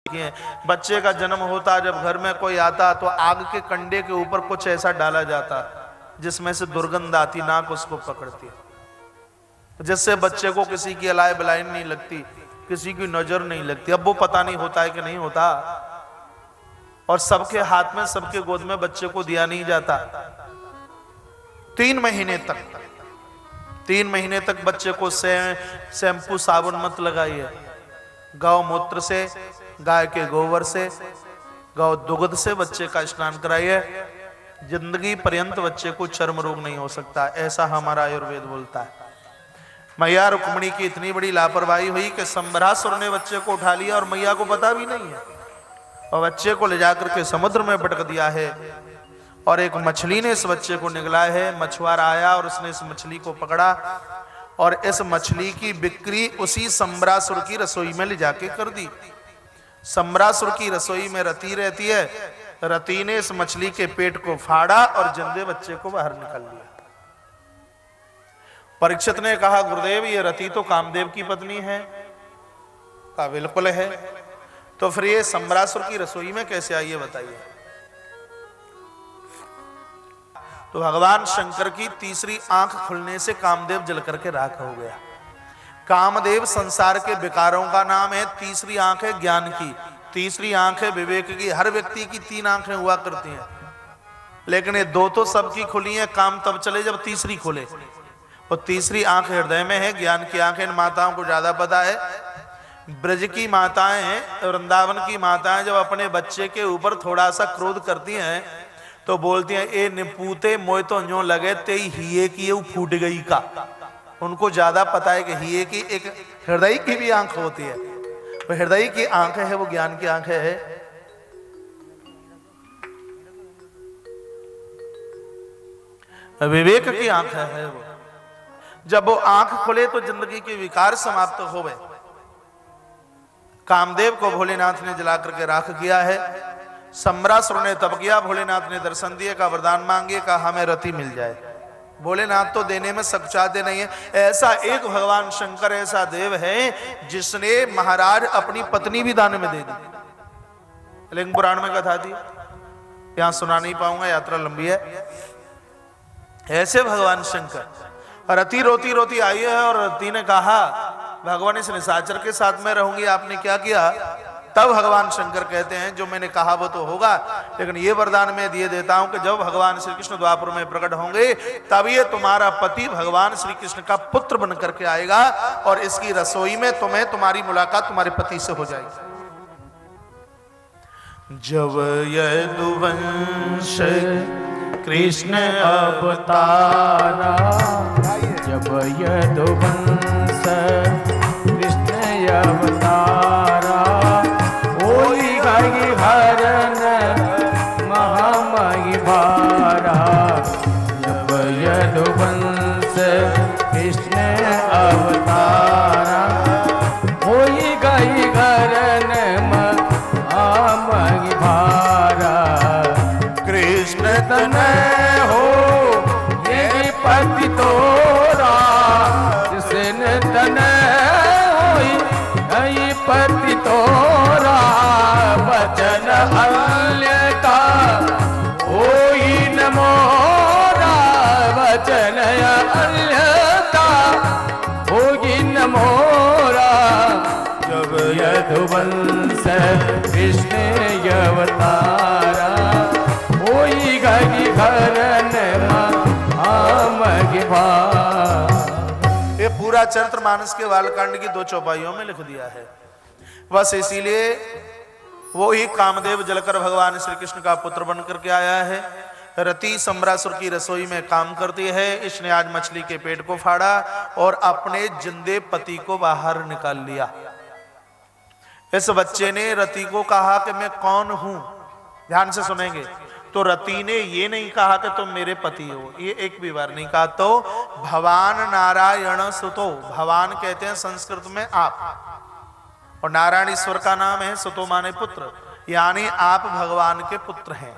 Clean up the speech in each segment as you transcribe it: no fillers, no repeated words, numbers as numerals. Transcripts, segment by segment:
बच्चे का जन्म होता, जब घर में कोई आता तो आग के कंडे के ऊपर कुछ ऐसा डाला जाता जिसमें से दुर्गंध आती, नाक उसको पकड़ती, जिससे बच्चे को किसी की अलाय बलाई नहीं लगती, किसी की नजर नहीं लगती। अब वो पता नहीं होता है कि नहीं होता, और सबके हाथ में, सबके गोद में बच्चे को दिया नहीं जाता। 3 महीने तक बच्चे को शैम्पू साबुन मत लगाइए। गौ मूत्र से, गाय के गोबर से, गौ दुग्ध से बच्चे का स्नान कराइए। जिंदगी पर्यंत बच्चे को चर्म रोग नहीं हो सकता, ऐसा हमारा आयुर्वेद बोलता है। मैया रुक्मिणी की इतनी बड़ी लापरवाही हुई कि संबरासुर ने बच्चे को उठा लिया और मैया को पता भी नहीं है, और बच्चे को ले जाकर के समुद्र में पटक दिया है। और एक मछली ने इस बच्चे को निगला है। मछुआरा आया और उसने इस मछली को पकड़ा, और इस मछली की बिक्री उसी संबरासुर की रसोई में ले जाके कर दी। संबरासुर की रसोई में रति रहती है, रति ने इस मछली के पेट को फाड़ा और जिंदे बच्चे को बाहर निकाल लिया। परीक्षित ने कहा, गुरुदेव ये रति तो कामदेव की पत्नी है। कहा बिल्कुल है। तो फिर ये संबरासुर की रसोई में कैसे आई है बताइए। तो भगवान शंकर की तीसरी आंख खुलने से कामदेव जल करके राख हो गया। कामदेव संसार के विकारों का नाम है। तीसरी आंख है ज्ञान की, तीसरी आंख है विवेक की। हर व्यक्ति की 3 आंखें हुआ करती हैं, लेकिन ये 2 तो सबकी खुली हैं। काम तब चले जब तीसरी खुले, और तीसरी आंख हृदय में है, ज्ञान की आंख। इन माताओं को ज्यादा पता है। ब्रज की माताएं, वृंदावन की माताएं जब अपने बच्चे के ऊपर थोड़ा सा क्रोध करती हैं तो बोलती हैं, ए निपूते मोय तो न्यों लगे तेई हिये की ये फूट गई का। उनको ज्यादा पता है कि हिये की एक हृदय की भी आंख होती है। वो हृदय की आंख है, वो ज्ञान की आंख है। विवेक की आंख है वो। जब वो आंख खुले तो जिंदगी के विकार समाप्त हो गए। कामदेव को भोलेनाथ ने जला करके राख किया है। संबरासुर ने तब किया, भोलेनाथ ने दर्शन दिए, का वरदान मांगिए, का हमें रति मिल जाए। भोलेनाथ तो देने में सकचाते नहीं है। ऐसा एक भगवान शंकर ऐसा देव है जिसने महाराज अपनी पत्नी भी दान में दे दी। लिंग पुराण में कथा थी, यहां सुना नहीं पाऊंगा, यात्रा लंबी है। ऐसे भगवान शंकर। रति रोती रोती आई है और रति ने कहा, भगवान इस निशाचर के साथ में रहूंगी, आपने क्या किया। तब भगवान शंकर कहते हैं, जो मैंने कहा वो तो होगा, लेकिन ये वरदान मैं दिए देता हूं कि जब भगवान श्री कृष्ण द्वापर में प्रकट होंगे तब ये तुम्हारा पति भगवान श्री कृष्ण का पुत्र बन करके आएगा, और इसकी रसोई में तुम्हारी मुलाकात तुम्हारे पति से हो जाएगी। जब यदुवंश कृष्ण अवतारा, जब यदुवंश कृष्ण अवतारा, ओई गई हरन महामहि भारा। जब यदुवंश कृष्ण अवतारा, ओई गई हरन महामहि भारा। कृष्ण तनय हो ये पति तोरा, कृष्ण तनय होई ये पति तोरा। वचन अल्यता होई न मोरा, वचन अल्यता होई न मोरा। जब यदुवंश कृष्ण अवतारा, होई गई घरन महामहि भारा। ये पूरा चरित्रमानस के बालकांड की 2 चौपाइयों में लिख दिया है। बस इसीलिए वो ही कामदेव जलकर भगवान श्री कृष्ण का पुत्र बन करके आया है। रति संबरासुर की रसोई में काम करती है। इसने आज मछली के पेट को फाड़ा और अपने जिंदे पति को बाहर निकाल लिया। इस बच्चे ने रति को कहा कि मैं कौन हूं, ध्यान से सुनेंगे। तो रति ने ये नहीं कहा कि तुम मेरे पति हो, ये एक भी बार नहीं कहा। तो भवान नारायण सुतो, भवान कहते हैं संस्कृत में आप, और नारायण ईश्वर का नाम है, सुतो माने पुत्र, यानी आप भगवान के पुत्र हैं।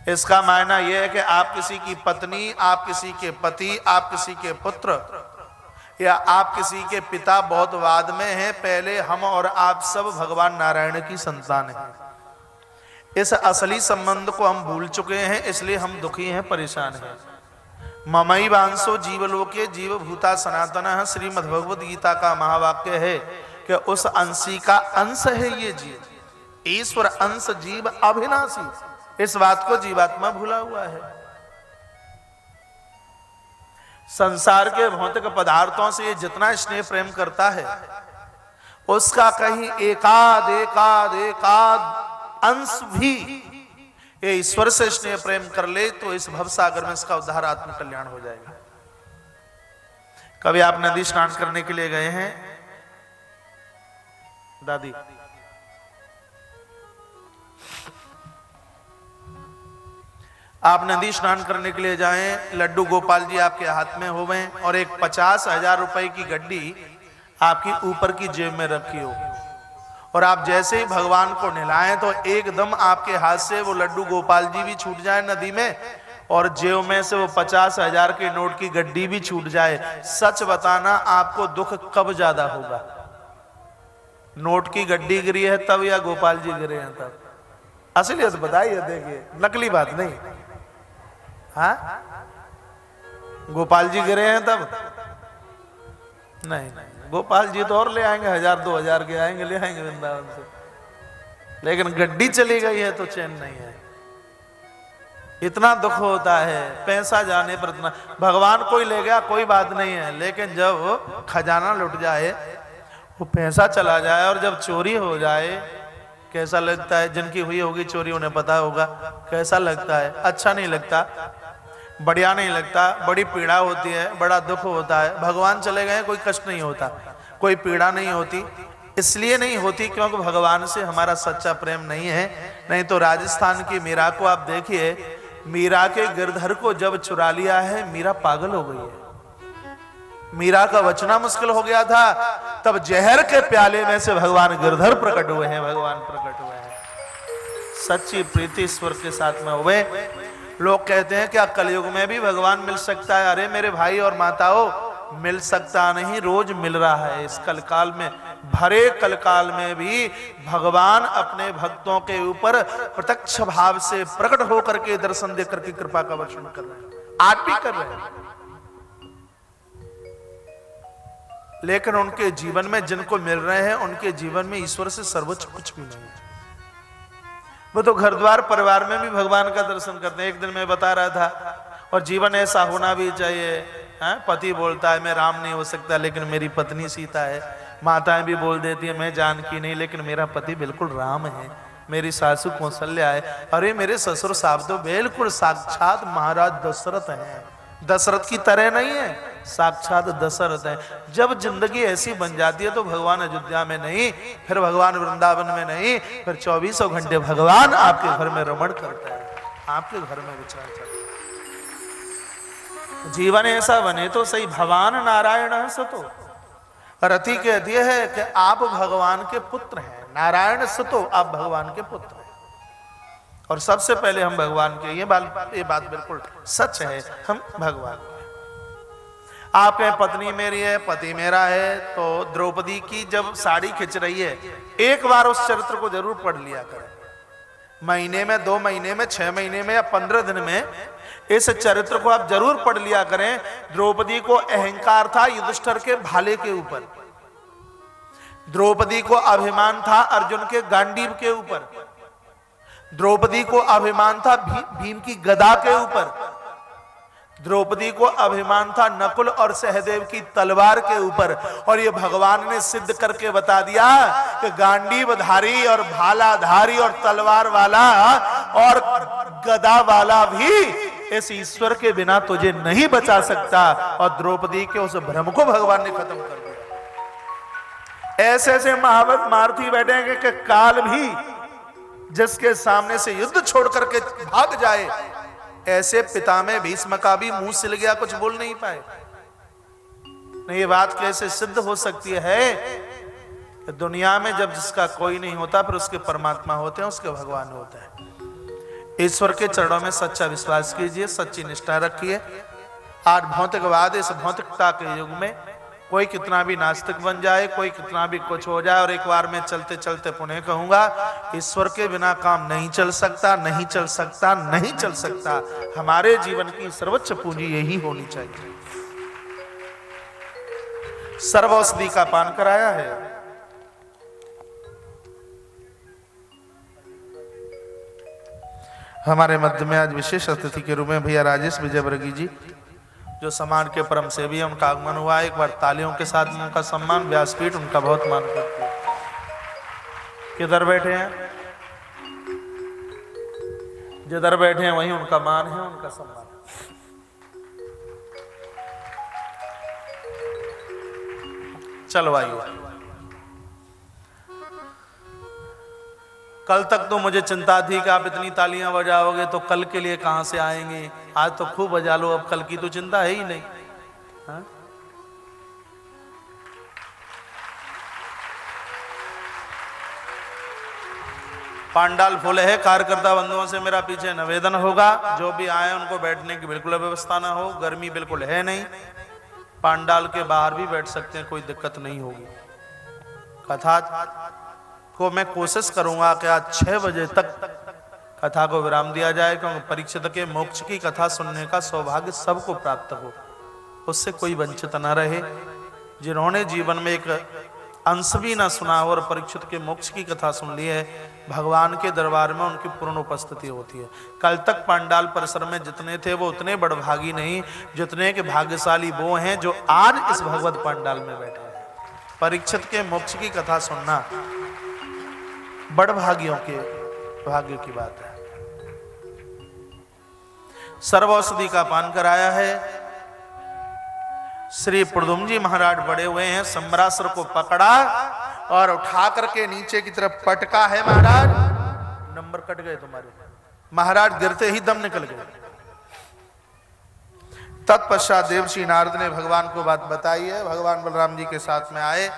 इसका मायना यह है कि आप किसी की पत्नी, आप किसी के पति, आप किसी के पुत्र, या आप किसी के पिता बहुत बाद में हैं, पहले हम और आप सब भगवान नारायण की संतान हैं। इस असली संबंध को हम भूल चुके हैं, इसलिए हम दुखी हैं, परेशान हैं। ममई वांसो जीवलोके जीव भूता सनातन, श्रीमद् भगवद गीता का महावाक्य है कि उस अंशी का अंश है ये जीव। ईश्वर अंश जीव अविनाशी, इस बात को जीवात्मा भूला हुआ है। संसार के भौतिक पदार्थों से ये जितना स्नेह प्रेम करता है, उसका कहीं एकाद एकाद एकाद अंश भी ये ईश्वर से स्नेह प्रेम कर ले तो इस भवसागर में इसका उद्धार, आत्म कल्याण हो जाएगा। कभी आप नदी स्नान करने के लिए गए हैं दादी? आप नदी स्नान करने के लिए जाएं, लड्डू गोपाल जी आपके हाथ में होवे और एक 50,000 रुपए की गड्डी आपकी ऊपर की जेब में रखी हो, और आप जैसे ही भगवान को नहलाएं तो एकदम आपके हाथ से वो लड्डू गोपाल जी भी छूट जाए नदी में, और जेब में से वो 50,000 के नोट की गड्डी भी छूट जाए। सच बताना, आपको दुख कब ज्यादा होगा? नोट की गड्डी गिरी है तब या गोपाल जी गिरे हैं तब? असलियत बताइए, देखिए, नकली बात नहीं। हाँ, गोपाल जी गिरे हैं तब? नहीं, गोपाल जी तो और ले आएंगे, 1,000-2,000 के आएंगे, ले आएंगे वृंदावन से, लेकिन गड्डी चली गई है तो चैन नहीं है। इतना दुख होता है, पैसा जाने पर इतना। भगवान कोई ले गया कोई बात नहीं है, लेकिन जब खजाना लुट जाए, वो पैसा चला जाए और जब चोरी हो जाए, कैसा लगता है? जिनकी हुई होगी चोरी उन्हें पता होगा कैसा लगता है। अच्छा नहीं लगता, बढ़िया नहीं लगता, बड़ी पीड़ा होती है, बड़ा दुख होता है। भगवान चले गए कोई कष्ट नहीं होता, कोई पीड़ा नहीं होती। इसलिए नहीं होती क्योंकि भगवान से हमारा सच्चा प्रेम नहीं है। नहीं तो राजस्थान की मीरा को आप देखिए, मीरा के गिरधर को जब चुरा लिया है, मीरा पागल हो गई है। मीरा का बचना मुश्किल हो गया था, तब जहर के प्याले में से भगवान गिरधर प्रकट हुए हैं, भगवान प्रकट हुए हैं। सच्ची प्रीति ईश्वर के साथ में हुए। लोग कहते हैं क्या कलयुग में भी भगवान मिल सकता है? अरे मेरे भाई और माताओं, मिल सकता नहीं, रोज मिल रहा है। इस कलकाल में, भरे कलकाल में भी भगवान अपने भक्तों के ऊपर प्रत्यक्ष भाव से प्रकट होकर के दर्शन दे करके कृपा का वर्षण कर रहे हैं, आज भी कर रहे हैं। लेकिन उनके जीवन में जिनको मिल रहे हैं, उनके जीवन में ईश्वर से सर्वोच्च कुछ भी नहीं है। वो तो घर द्वार परिवार में भी भगवान का दर्शन करते हैं। एक दिन मैं बता रहा था, और जीवन ऐसा होना भी चाहिए। पति बोलता है मैं राम नहीं हो सकता, लेकिन मेरी पत्नी सीता है। माताएं भी बोल देती है मैं जानकी नहीं, लेकिन मेरा पति बिल्कुल राम है। मेरी सासू कौशल्या है। अरे मेरे ससुर साहब तो बिल्कुल साक्षात महाराज दशरथ हैं। दशरथ की तरह नहीं है, साक्षात दशरथ है। जब जिंदगी ऐसी बन जाती है तो भगवान अयोध्या में नहीं, फिर भगवान वृंदावन में नहीं, फिर 24 घंटे भगवान आपके घर में रमण करता है, आपके घर में विचार करता है। जीवन ऐसा बने तो सही, भगवान नारायण सतो। रति कहती है कि आप भगवान के पुत्र हैं, नारायण सतो, आप भगवान के पुत्र हैं। और सबसे पहले हम भगवान के, ये बात बिल्कुल सच है, हम भगवान के। आप कहें पत्नी मेरी है, पति मेरा है, तो द्रौपदी की जब साड़ी खिंच रही है, एक बार उस चरित्र को जरूर पढ़ लिया करें। महीने में, 2 महीने में, 6 महीने में या 15 दिन में इस चरित्र को आप जरूर पढ़ लिया करें। द्रौपदी को अहंकार था युधिष्ठिर के भाले के ऊपर, द्रौपदी को अभिमान था अर्जुन के गांडीव के ऊपर, द्रौपदी को अभिमान था भीम की गदा के ऊपर, द्रौपदी को अभिमान था नकुल और सहदेव की तलवार के ऊपर। और ये भगवान ने सिद्ध करके बता दिया कि गांडीवधारी और भालाधारी और तलवार वाला और गदा वाला भी इस ईश्वर के बिना तुझे नहीं बचा सकता। और द्रौपदी के उस भ्रम को भगवान ने खत्म कर दिया। ऐसे ऐसे महावत मारुति बैठेंगे कि काल भी जिसके सामने से युद्ध छोड़ करके भाग जाए, ऐसे पिता में भीष्म का भी मुंह सिल गया, कुछ बोल नहीं पाए। नहीं, ये बात कैसे सिद्ध हो सकती है कि दुनिया में जब जिसका कोई नहीं होता, फिर उसके परमात्मा होते हैं, उसके भगवान होता है। ईश्वर के चरणों में सच्चा विश्वास कीजिए, सच्ची निष्ठा रखिए। आज भौतिकवाद, इस भौतिकता के युग में कोई कितना भी नास्तिक बन जाए, कोई कितना भी कुछ हो जाए, और एक बार मैं चलते चलते पुनः कहूंगा, ईश्वर के बिना काम नहीं चल सकता, नहीं चल सकता, नहीं चल सकता। हमारे जीवन की सर्वोच्च पूंजी यही होनी चाहिए। सर्व औषधि का पान कराया है। हमारे मध्य में आज विशेष अतिथि के रूप में भैया राजेश विजयवर्गीय जी, जो समाज के परम सेवी हैं, उनका आगमन हुआ है। एक बार तालियों के साथ उनका सम्मान, व्यासपीठ उनका बहुत मान करती है। किधर बैठे हैं? जिधर बैठे हैं वहीं उनका मान है, उनका सम्मान। चलो आइए। कल तक तो मुझे चिंता थी कि आप इतनी तालियां बजाओगे तो कल के लिए कहां से आएंगे। आज तो खूब बजा लो, अब कल की तो चिंता है ही नहीं। हा? पांडाल फुल है। कार्यकर्ता बंधुओं से मेरा पीछे निवेदन होगा, जो भी आए उनको बैठने की बिल्कुल व्यवस्था ना हो। गर्मी बिल्कुल है नहीं, पांडाल के बाहर भी बैठ सकते हैं, कोई दिक्कत नहीं होगी। कथा को मैं कोशिश करूंगा कि आज 6 बजे तक कथा को विराम दिया जाए, क्योंकि परीक्षित के मोक्ष की कथा सुनने का सौभाग्य सबको प्राप्त हो, उससे कोई वंचित न रहे। जिन्होंने जीवन में एक अंश भी न सुना हो और परीक्षित के मोक्ष की कथा सुन ली है, भगवान के दरबार में उनकी पूर्ण उपस्थिति होती है। कल तक पांडाल परिसर में जितने थे वो उतने बड़भागी नहीं, जितने के भाग्यशाली वो हैं जो आज इस भगवत पांडाल में बैठे हैं। परीक्षित के मोक्ष की कथा सुनना बड़भागियों के भाग्य की बात है। सर्व औषधि का पान कराया है। श्री प्रद्युम्न जी महाराज बड़े हुए हैं, सम्रासुर को पकड़ा और उठा करके नीचे की तरफ पटका है। महाराज नंबर कट गए तुम्हारे। महाराज गिरते ही दम निकल गए। तत्पश्चात देवर्षि नारद ने भगवान को बात बताई है। भगवान बलराम जी के साथ में आए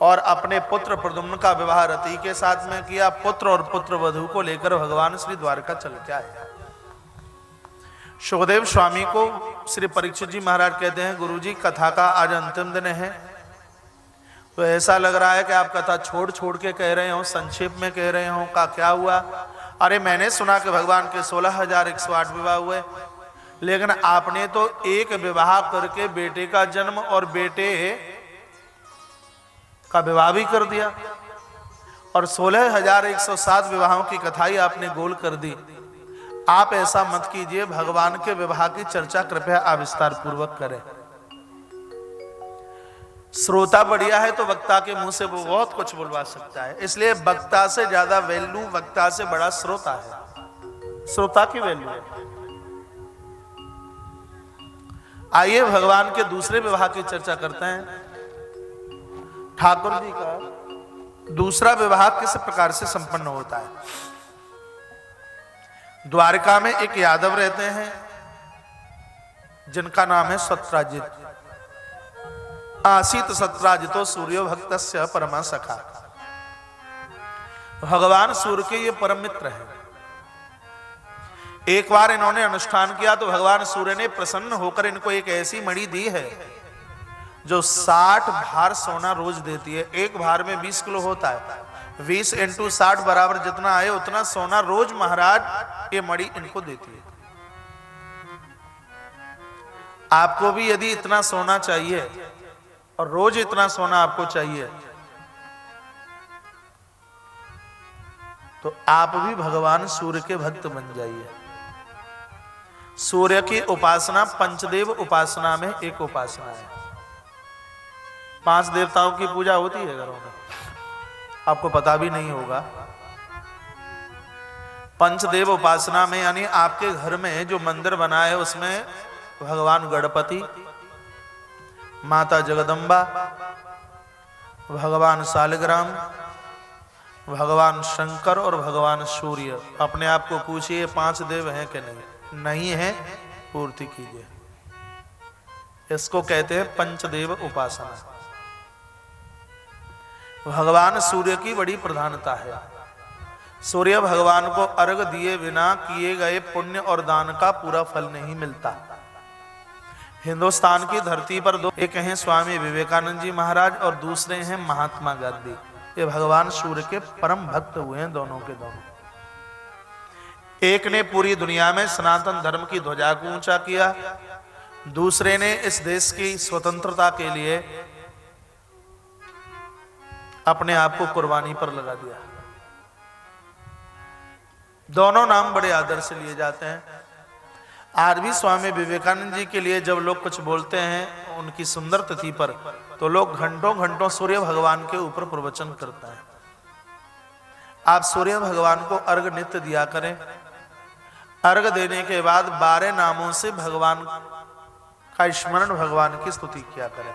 और अपने पुत्र प्रद्युम्न का विवाह रति के साथ में किया। पुत्र और पुत्र वधू को लेकर भगवान श्री द्वारका चल के आए। सुखदेव स्वामी को श्री परीक्षित जी महाराज कहते हैं, गुरुजी कथा का आज अंतिम दिन है, तो ऐसा लग रहा है कि आप कथा छोड़ छोड़ के कह रहे हो, संक्षेप में कह रहे हो। का क्या हुआ? अरे मैंने सुना कि भगवान के 16,108 विवाह हुए, लेकिन आपने तो एक विवाह करके बेटे का जन्म और बेटे का विवाह भी कर दिया, और 16,107 विवाहों की कथा ही आपने गोल कर दी। आप ऐसा मत कीजिए, भगवान के विवाह की चर्चा कृपया आविस्तार पूर्वक करें। श्रोता बढ़िया है तो वक्ता के मुंह से वो बहुत कुछ बुलवा सकता है, इसलिए वक्ता से ज्यादा वैल्यू, वक्ता से बड़ा श्रोता है। श्रोता की वैल्यू है। आइए भगवान के दूसरे विवाह की चर्चा करते हैं। ठाकुर जी का दूसरा विवाह किस प्रकार से संपन्न होता है? द्वारका में एक यादव रहते हैं जिनका नाम है सत्राजित। आसीत सत्राजितो सूर्यो भक्तस्य परमा सखा। भगवान सूर्य के ये परम मित्र हैं। एक बार इन्होंने अनुष्ठान किया तो भगवान सूर्य ने प्रसन्न होकर इनको एक ऐसी मणि दी है जो 60 भार सोना रोज देती है। एक भार में 20 किलो होता है, 20 × 60 बराबर जितना आए उतना सोना रोज महाराज ये मणि इनको देती है। आपको भी यदि इतना सोना चाहिए और रोज इतना सोना आपको चाहिए, तो आप भी भगवान सूर्य के भक्त बन जाइए। सूर्य की उपासना पंचदेव उपासना में एक उपासना है। 5 देवताओं की पूजा होती है घरों में, आपको पता भी नहीं होगा। पंचदेव उपासना में यानी आपके घर में जो मंदिर बना है उसमें भगवान गणपति, माता जगदम्बा, भगवान सालग्राम, भगवान शंकर और भगवान सूर्य। अपने आप को पूछिए 5 देव हैं कि नहीं? नहीं है, पूर्ति कीजिए। इसको कहते हैं पंचदेव उपासना। भगवान सूर्य की बड़ी प्रधानता है। सूर्य भगवान को अर्घ दिए बिना किए गए पुण्य और दान का पूरा फल नहीं मिलता। हिंदुस्तान की धरती पर दो, एक हैं स्वामी विवेकानंद जी महाराज और दूसरे हैं महात्मा गांधी। ये भगवान सूर्य के परम भक्त हुए हैं दोनों के दोनों। एक ने पूरी दुनिया में सनातन धर्म की ध्वजा को ऊंचा किया, दूसरे ने इस देश की स्वतंत्रता के लिए अपने आप को कुर्बानी पर लगा दिया। दोनों नाम बड़े आदर से लिए जाते हैं। आज भी स्वामी विवेकानंद जी के लिए जब लोग कुछ बोलते हैं उनकी सुंदर तिथि पर, तो लोग घंटों घंटों सूर्य भगवान के ऊपर प्रवचन करता है। आप सूर्य भगवान को अर्घ नित्य दिया करें। अर्घ देने के बाद 12 नामों से भगवान का स्मरण, भगवान की स्तुति किया करें।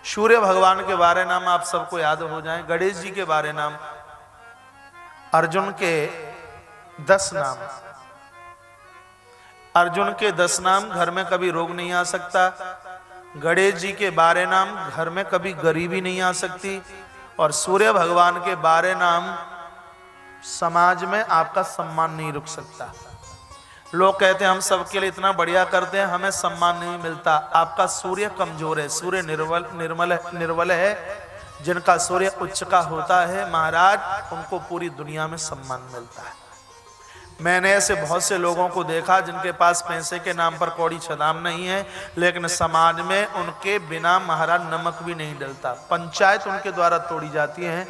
सूर्य भगवान के 12 नाम आप सबको याद हो जाएं। गणेश जी के 12 नाम, अर्जुन के 10 नाम। अर्जुन के 10 नाम, घर में कभी रोग नहीं आ सकता। गणेश जी के 12 नाम, घर में कभी गरीबी नहीं आ सकती। और सूर्य भगवान के 12 नाम, समाज में आपका सम्मान नहीं रुक सकता। लोग कहते हैं हम सबके लिए इतना बढ़िया करते हैं, हमें सम्मान नहीं मिलता। आपका सूर्य कमजोर है, सूर्य निर्बल है। जिनका सूर्य उच्च का होता है महाराज, उनको पूरी दुनिया में सम्मान मिलता है। मैंने ऐसे बहुत से लोगों को देखा जिनके पास पैसे के नाम पर कौड़ी छदाम नहीं है, लेकिन समाज में उनके बिना महाराज नमक भी नहीं डलता। पंचायत उनके द्वारा तोड़ी जाती है।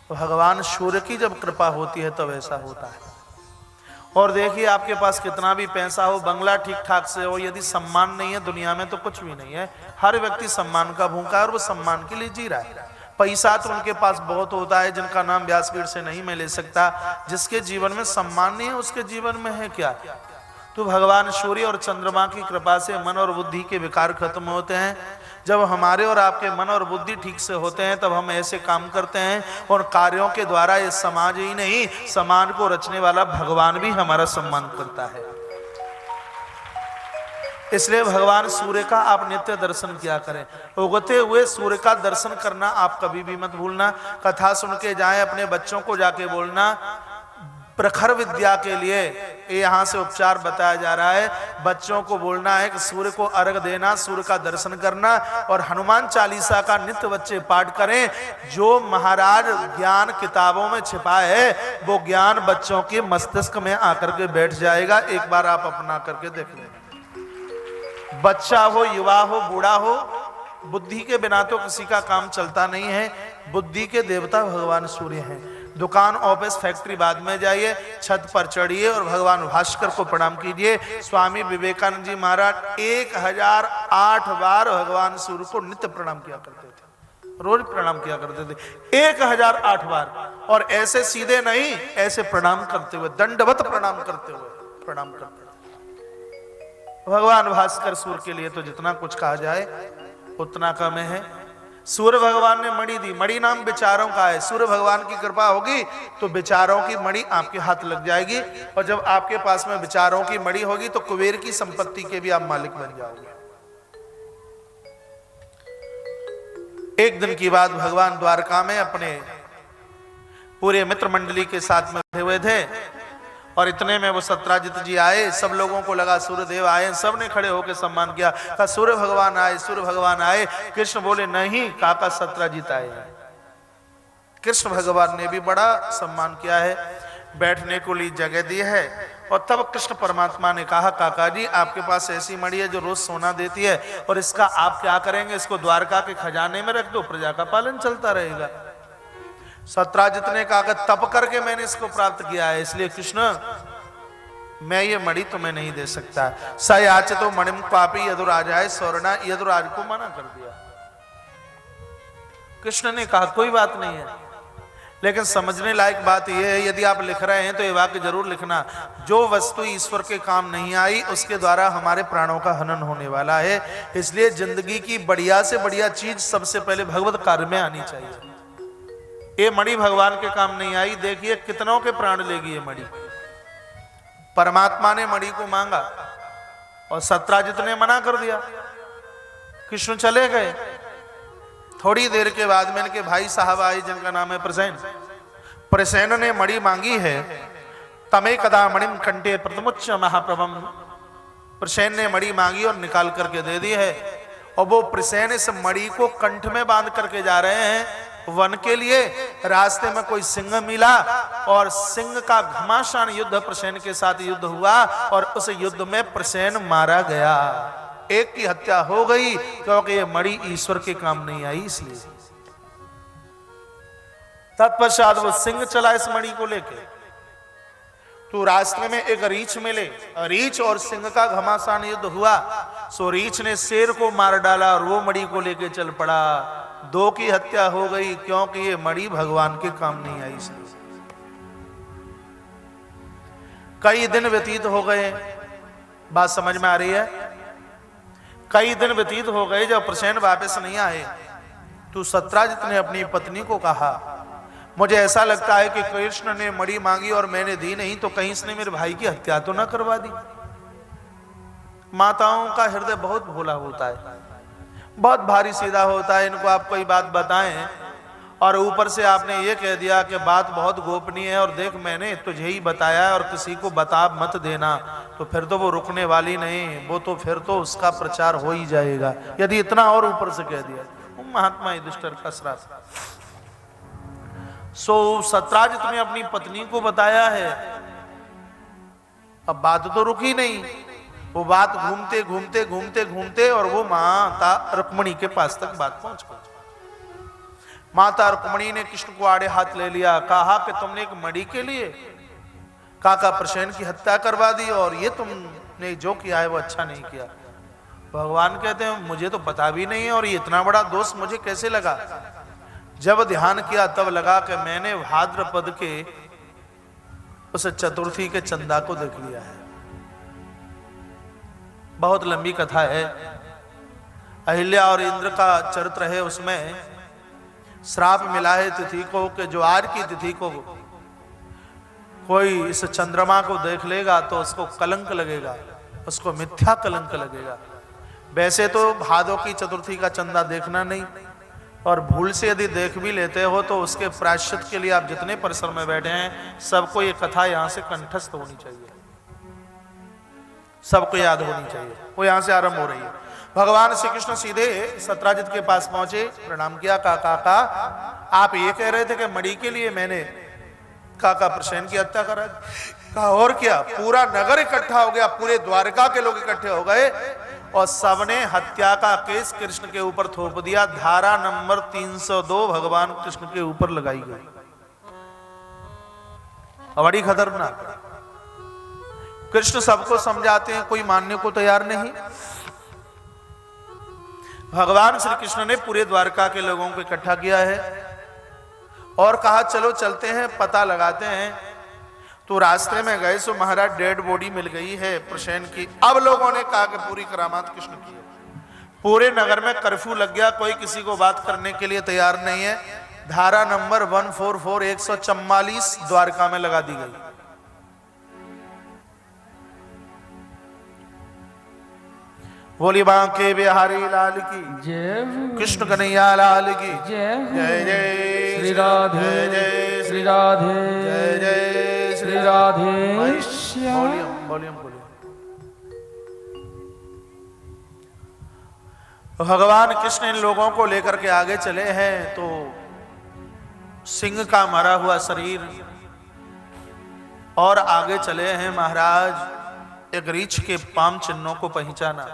भगवान सूर्य की जब कृपा होती है तब ऐसा होता है। और देखिए, आपके पास कितना भी पैसा हो, बंगला ठीक ठाक से हो, यदि सम्मान नहीं है दुनिया में तो कुछ भी नहीं है। हर व्यक्ति सम्मान का भूखा है और वो सम्मान के लिए जी रहा है। पैसा तो उनके पास बहुत होता है जिनका नाम व्यासपीठ से नहीं मैं ले सकता। जिसके जीवन में सम्मान नहीं है उसके जीवन में है क्या? तो भगवान सूर्य और चंद्रमा की कृपा से मन और बुद्धि के विकार खत्म होते हैं। जब हमारे और आपके मन और बुद्धि ठीक से होते हैं तब हम ऐसे काम करते हैं और कार्यों के द्वारा ये समाज ही नहीं, समाज को रचने वाला भगवान भी हमारा सम्मान करता है। इसलिए भगवान सूर्य का आप नित्य दर्शन किया करें। उगते हुए सूर्य का दर्शन करना आप कभी भी मत भूलना। कथा सुन के जाएं, अपने बच्चों को जाके बोलना। प्रखर विद्या के लिए यहाँ से उपचार बताया जा रहा है। बच्चों को बोलना है कि सूर्य को अर्घ देना, सूर्य का दर्शन करना और हनुमान चालीसा का नित्य बच्चे पाठ करें। जो महाराज ज्ञान किताबों में छिपा है वो ज्ञान बच्चों के मस्तिष्क में आकर के बैठ जाएगा। एक बार आप अपना करके देख लें। बच्चा हो, युवा हो, बूढ़ा हो, बुद्धि के बिना तो किसी का काम चलता नहीं है। बुद्धि के देवता भगवान सूर्य हैं। दुकान, ऑफिस, फैक्ट्री बाद में जाइए, छत पर चढ़िए और भगवान भास्कर को प्रणाम कीजिए। स्वामी विवेकानंद जी महाराज 1008 बार भगवान सूर्य को नित्य प्रणाम किया करते थे, रोज प्रणाम किया करते थे 1008 बार। और ऐसे सीधे नहीं, ऐसे प्रणाम करते हुए, दंडवत प्रणाम करते हुए प्रणाम करते। भगवान भास्कर सूर्य के लिए तो जितना कुछ कहा जाए उतना कम है। सूर्य भगवान ने मणि दी, मणि नाम विचारों का है। सूर्य भगवान की कृपा होगी तो विचारों की मणि आपके हाथ लग जाएगी। और जब आपके पास में विचारों की मणि होगी तो कुबेर की संपत्ति के भी आप मालिक बन जाओगे। एक दिन की बात, भगवान द्वारका में अपने पूरे मित्र मंडली के साथ में बैठे हुए थे और इतने में वो सत्राजित जी आए। सब लोगों को लगा सूर्यदेव आए, सब ने खड़े होकर सम्मान किया। कहा सूर्य भगवान आए, सूर्य भगवान आए। कृष्ण बोले नहीं, काका सत्राजित आए। कृष्ण भगवान ने भी बड़ा सम्मान किया है, बैठने को लिए जगह दी है। और तब कृष्ण परमात्मा ने कहा काका जी, आपके पास ऐसी मणि है जो रोज सोना देती है और इसका आप क्या करेंगे? इसको द्वारका के खजाने में रख दो, प्रजा का पालन चलता रहेगा। सत्राजित ने कहा तप करके मैंने इसको प्राप्त किया है, इसलिए कृष्ण मैं ये मणि तुम्हें नहीं दे सकता। सयाच तो मणिम पापी यदुराजाए सौरणा, यदुराज को मना कर दिया। कृष्ण ने कहा कोई बात नहीं है, लेकिन समझने लायक बात यह है, यदि आप लिख रहे हैं तो ये वाक्य जरूर लिखना, जो वस्तु ईश्वर के काम नहीं आई उसके द्वारा हमारे प्राणों का हनन होने वाला है। इसलिए जिंदगी की बढ़िया से बढ़िया चीज सबसे पहले भगवत कार्य में आनी चाहिए। ये मणि भगवान के काम नहीं आई, देखिए कितनों के प्राण लेगी ये मणि। परमात्मा ने मणि को मांगा और सत्राजित ने मना कर दिया। कृष्ण चले गए। थोड़ी देर के बाद में इनके भाई साहब आए जिनका नाम है प्रसेन। प्रसेन ने मणि मांगी है। तमे कदा मणिम कंठे प्रथमुच्च महाप्रभम प्रसेन ने मणि मांगी और निकाल करके दे दी है। और वो प्रसेन इस मणि को कंठ में बांध करके जा रहे हैं वन के लिए। रास्ते में कोई सिंह मिला और सिंह का घमासान युद्ध प्रसेन के साथ युद्ध हुआ और उस युद्ध में प्रसेन मारा गया। एक की हत्या हो गई क्योंकि ये मणि ईश्वर के काम नहीं आई इसलिए। तत्पश्चात वो सिंह चला इस मणि को लेके। तो रास्ते में एक रीछ मिले, रीछ और सिंह का घमासान युद्ध हुआ। सो रीछ ने शेर को मार डाला और वो मणि को लेके चल पड़ा। दो की हत्या हो गई क्योंकि ये मणि भगवान के काम नहीं आई इसलिए। कई दिन व्यतीत हो गए, बात समझ में आ रही है? कई दिन व्यतीत हो गए। जब प्रसेन वापस नहीं आए तो सत्राजित ने अपनी पत्नी को कहा, मुझे ऐसा लगता है कि कृष्ण ने मणि मांगी और मैंने दी नहीं, तो कहीं इसने मेरे भाई की हत्या तो ना करवा दी। माताओं का हृदय बहुत भोला होता है, बहुत भारी सीधा होता है। इनको आप कोई बात बताएं और ऊपर से आपने ये कह दिया कि बात बहुत गोपनीय है और देख मैंने तुझे ही बताया है और किसी को बता मत देना, तो फिर तो वो रुकने वाली नहीं, वो तो फिर तो उसका प्रचार हो ही जाएगा यदि इतना और ऊपर से कह दिया। महात्मा युधिष्ठिर का श्राप। सो सत्राजित ने अपनी पत्नी को बताया है। अब बात तो रुकी नहीं, वो बात घूमते घूमते घूमते घूमते और वो माता रुक्मिणी के पास तक बात पहुंच गई। माता रुक्मिणी ने कृष्ण को आड़े हाथ ले लिया, कहा कि तुमने एक मणि के लिए काका प्रसेन की हत्या करवा दी और ये तुमने जो किया है वो अच्छा नहीं किया। भगवान कहते हैं मुझे तो पता भी नहीं है और ये इतना बड़ा दोष मुझे कैसे लगा। जब ध्यान किया तब लगा कि मैंने भाद्रपद के उस चतुर्थी के चंदा को देख लिया है। बहुत लंबी कथा है। अहिल्या और इंद्र का चरित्र है, उसमें श्राप मिला है तिथि को कि जो आज की तिथि को कोई इस चंद्रमा को देख लेगा तो उसको कलंक लगेगा, उसको मिथ्या कलंक लगेगा। वैसे तो भादों की चतुर्थी का चंदा देखना नहीं, और भूल से यदि देख भी लेते हो तो उसके प्रायश्चित के लिए आप जितने परिसर में बैठे हैं सबको ये कथा यहां से कंठस्थ होनी चाहिए, सबको याद होनी चाहिए। वो यहां से आरंभ हो रही है। भगवान श्री कृष्ण सीधे सत्राजित के पास पहुंचे, प्रणाम किया। काका आप ये कह रहे थे कि मणि के लिए मैंने काका प्रसेन की हत्या करा। कहा और क्या? पूरा नगर इकट्ठा हो गया, पूरे द्वारका के लोग इकट्ठे हो गए और सबने हत्या का केस कृष्ण के ऊपर थोप दिया। धारा नंबर 302 भगवान कृष्ण के ऊपर लगाई गई। बड़ी खतरनाक। कृष्ण सबको समझाते हैं, कोई मानने को तैयार नहीं। भगवान श्री कृष्ण ने पूरे द्वारका के लोगों को इकट्ठा किया है और कहा चलो चलते हैं, पता लगाते हैं। तो रास्ते में गए सो महाराज डेड बॉडी मिल गई है प्रसेन की। अब लोगों ने कहा कि पूरी करामात कृष्ण की है। पूरे नगर में कर्फ्यू लग गया, कोई किसी को बात करने के लिए तैयार नहीं है। धारा नंबर 144 144 द्वारका में लगा दी गई। बोली बांके बिहारी लाल की जय, कृष्ण कन्हैया लाल की जय, जय जय श्री राधे, जय श्री राधे, जय जय श्री राधे श्याम। वॉल्यूम भगवान कृष्ण इन लोगों को लेकर के आगे चले हैं तो सिंह का मरा हुआ शरीर और आगे चले हैं महाराज एक रीछ के पाम चिन्हों को पहचाना।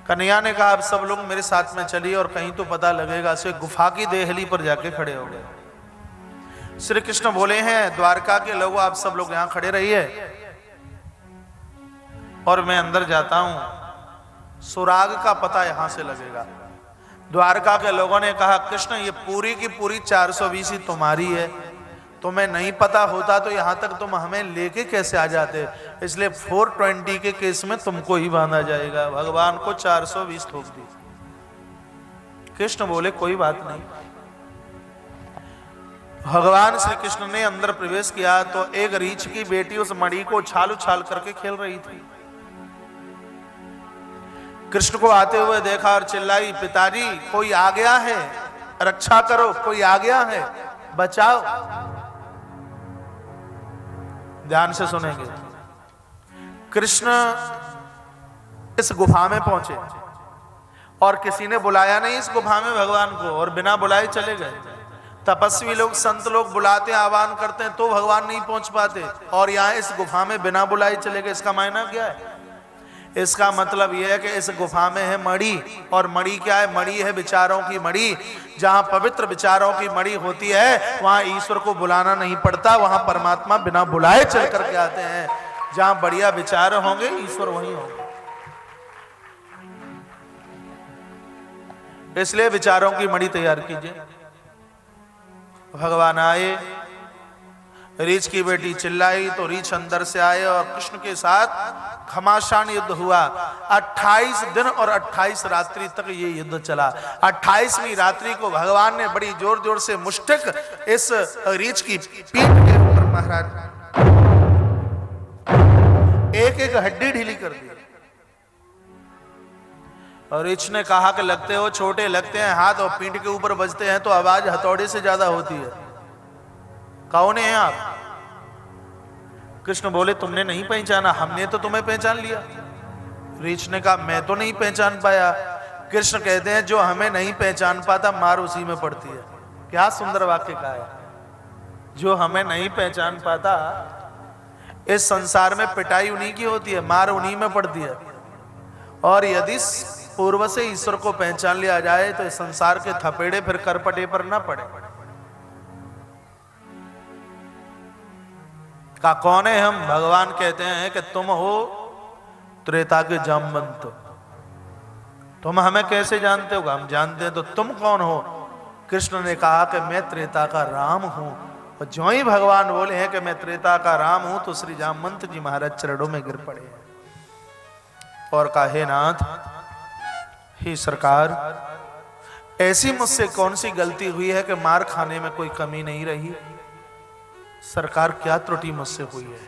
कन्हैया ने कहा अब सब लोग मेरे साथ में चलिए और कहीं तो पता लगेगा। से गुफा की देहली पर जाके खड़े हो गए। श्री कृष्ण बोले हैं द्वारका के लोगों आप सब लोग यहां खड़े रहिए और मैं अंदर जाता हूं, सुराग का पता यहां से लगेगा। द्वारका के लोगों ने कहा कृष्ण ये पूरी की पूरी 420 तुम्हारी है, तुम्हें नहीं पता होता तो यहां तक तुम हमें लेके कैसे आ जाते, इसलिए 420 के केस में तुमको ही बांधा जाएगा। भगवान को 420 ठोक दी। कृष्ण बोले कोई बात नहीं। भगवान श्री कृष्ण ने अंदर प्रवेश किया तो एक रीछ की बेटी उस मणि को उछाल उछाल करके खेल रही थी। कृष्ण को आते हुए देखा और चिल्लाई पिताजी कोई आ गया है, रक्षा करो, कोई आ गया है, बचाओ। ध्यान से सुनेंगे। कृष्ण इस गुफा में पहुंचे और किसी ने बुलाया नहीं इस गुफा में भगवान को, और बिना बुलाए चले गए। तपस्वी लोग, संत लोग बुलाते हैं, आह्वान करते हैं तो भगवान नहीं पहुंच पाते, और यहाँ इस गुफा में बिना बुलाए चले गए। इसका मायना क्या है? इसका मतलब यह है कि इस गुफा में है मणि, और मणि क्या है? मणि है विचारों की मणि। जहां पवित्र विचारों की मणि होती है वहां ईश्वर को बुलाना नहीं पड़ता, वहां परमात्मा बिना बुलाए चल करके आते हैं। जहां बढ़िया विचार होंगे ईश्वर वहीं होंगे। इसलिए विचारों की मणि तैयार कीजिए। भगवान आए, रीछ की बेटी चिल्लाई तो रीछ अंदर से आए और कृष्ण के साथ घमासान युद्ध हुआ। 28 दिन और 28 रात्रि तक ये युद्ध चला। 28वीं रात्रि को भगवान ने बड़ी जोर जोर से मुष्टिक इस रीछ की पीठ के ऊपर महाराज एक एक हड्डी ढीली कर दी। और रीछ ने कहा कि लगते हो छोटे, लगते हैं हाथ और पीठ के ऊपर बजते हैं तो आवाज हथौड़े से ज्यादा होती है। कौन है आप? कृष्ण बोले तुमने नहीं पहचाना, हमने तो तुम्हें पहचान लिया। रीछ ने कहा मैं तो नहीं पहचान पाया। कृष्ण कहते हैं जो हमें नहीं पहचान पाता मार उसी में पड़ती है। क्या सुंदर वाक्य कहा है। जो हमें नहीं पहचान पाता, इस संसार में पिटाई उन्हीं की होती है, मार उन्हीं में पड़ती है। और यदि पूर्व से ईश्वर को पहचान लिया जाए तो इस संसार के थपेड़े फिर करपटे पर ना पड़े। का कौन है हम? भगवान कहते हैं कि तुम हो त्रेता के जामवंत। तुम हमें कैसे जानते हो? हम जानते हैं। तो तुम कौन हो? कृष्ण ने कहा कि मैं त्रेता का राम हूं। और जो ही भगवान बोले हैं कि मैं त्रेता का राम हूं तो श्री जामवंत जी महाराज चरणों में गिर पड़े और कहा हे नाथ, हे सरकार, ऐसी मुझसे कौन सी गलती हुई है कि मार खाने में कोई कमी नहीं रही? सरकार क्या त्रुटि मुझसे हुई है?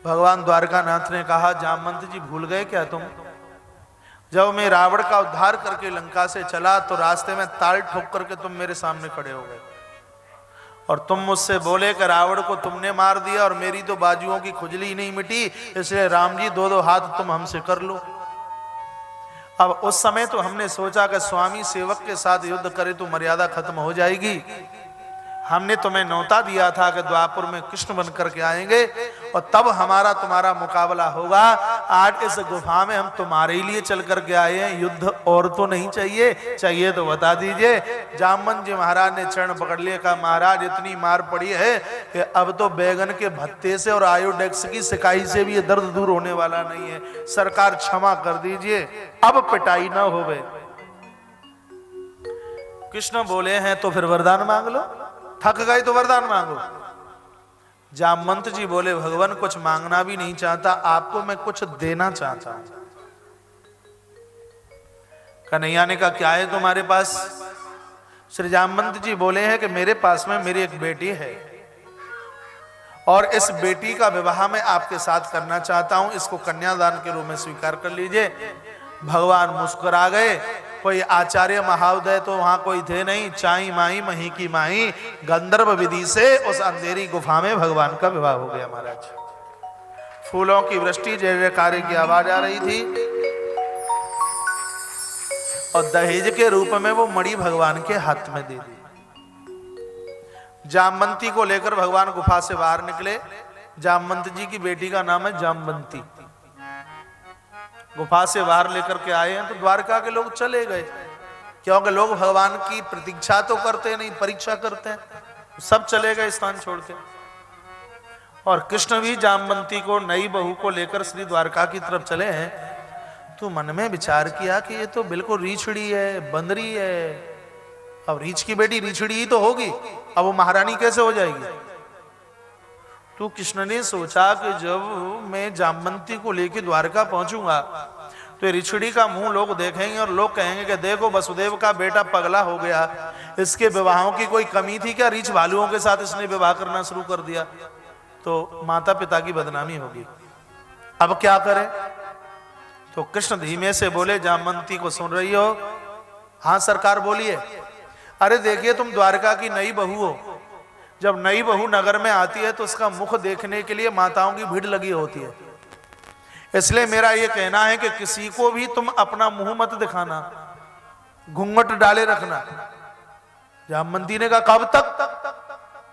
भगवान द्वारकानाथ ने कहा जामवंत जी भूल गए क्या तुम? जब मैं रावण का उद्धार करके लंका से चला तो रास्ते में ताल ठोक करके तुम मेरे सामने खड़े हो गए और तुम मुझसे बोले कि रावण को तुमने मार दिया और मेरी तो बाजुओं की खुजली नहीं मिटी, इसलिए राम जी दो दो हाथ तुम हमसे कर लो। अब उस समय तो हमने सोचा कि स्वामी सेवक के साथ युद्ध करे तो मर्यादा खत्म हो जाएगी। हमने तुम्हें न्योता दिया था कि द्वापर में कृष्ण बन करके आएंगे और तब हमारा तुम्हारा मुकाबला होगा। आज इस गुफा में हम तुम्हारे ही लिए चल करके आए हैं, युद्ध और तो नहीं चाहिए? चाहिए तो बता दीजिए। जामवंत जी महाराज ने चरण पकड़ लिया, कहा महाराज इतनी मार पड़ी है कि अब तो बैगन के भत्ते से और आयोडेक्स की सिकाई से भी ये दर्द दूर होने वाला नहीं है। सरकार क्षमा कर दीजिए, अब पिटाई ना होवे। कृष्ण बोले हैं तो फिर वरदान मांग लो, थक गए तो वरदान मांगो। जामवंत जी बोले भगवान कुछ मांगना भी नहीं चाहता, आपको मैं कुछ देना चाहता हूं। कन्हैया ने कहा क्या है तुम्हारे पास? श्री जामवंत जी बोले हैं कि मेरे पास में मेरी एक बेटी है और इस बेटी का विवाह मैं आपके साथ करना चाहता हूं, इसको कन्यादान के रूप में स्वीकार कर लीजिए। भगवान मुस्कुरा गए। कोई आचार्य महाउदय तो वहां कोई थे नहीं। चाई माई मही की माई गंधर्व विधि से उस अंधेरी गुफा में भगवान का विवाह हो गया। महाराज फूलों की वृष्टि, जय जयकारे की आवाज आ रही थी और दहेज के रूप में वो मणि भगवान के हाथ में दे दी। जामवंती को लेकर भगवान गुफा से बाहर निकले। जामवंत जी की बेटी का नाम है जामवंती। गुफा से बाहर लेकर के आए हैं तो द्वारका के लोग चले गए, क्योंकि लोग भगवान की प्रतीक्षा तो करते नहीं, परीक्षा करते हैं। सब चले गए स्थान छोड़ के। और कृष्ण भी जामवंती को, नई बहू को लेकर श्री द्वारका की तरफ चले हैं। तो मन में विचार किया कि ये तो बिल्कुल रीछड़ी है, बंदरी है। अब रीछ की बेटी रीछड़ी ही तो होगी, अब वो महारानी कैसे हो जाएगी? तो कृष्ण ने सोचा कि जब मैं जामवंती को लेकर द्वारका पहुंचूंगा तो ऋषिड़ी का मुंह लोग देखेंगे और लोग कहेंगे कि देखो वसुदेव का बेटा पगला हो गया, इसके विवाहों की कोई कमी थी क्या? रीछ भालुओं के साथ इसने विवाह करना शुरू कर दिया, तो माता पिता की बदनामी होगी। अब क्या करें? तो कृष्ण धीमे से बोले जामवंती को सुन रही हो? हाँ सरकार बोलिए। अरे देखिए तुम द्वारका की नई बहू हो, जब नई बहू नगर में आती है तो उसका मुख देखने के लिए माताओं की भीड़ लगी होती है। इसलिए मेरा ये कहना है कि किसी को भी तुम अपना मुंह मत दिखाना, घूंघट डाले रखना। जामवंती ने कहा कब तक?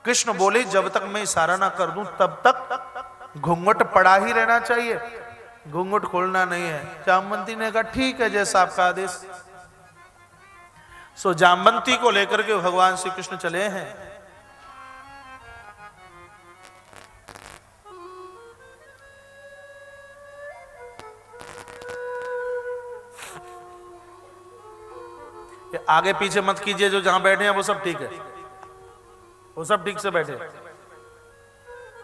कृष्ण बोले जब तक मैं इशारा ना कर दूं तब तक घूंघट पड़ा ही रहना चाहिए, घूंघट खोलना नहीं है। जामवंती ने कहा ठीक है, जैसा आपका आदेश। सो जामवंती को लेकर के भगवान श्री कृष्ण चले हैं। ये आगे पीछे मत कीजिए, जो जहां बैठे हैं वो सब ठीक है, वो सब ठीक से बैठे।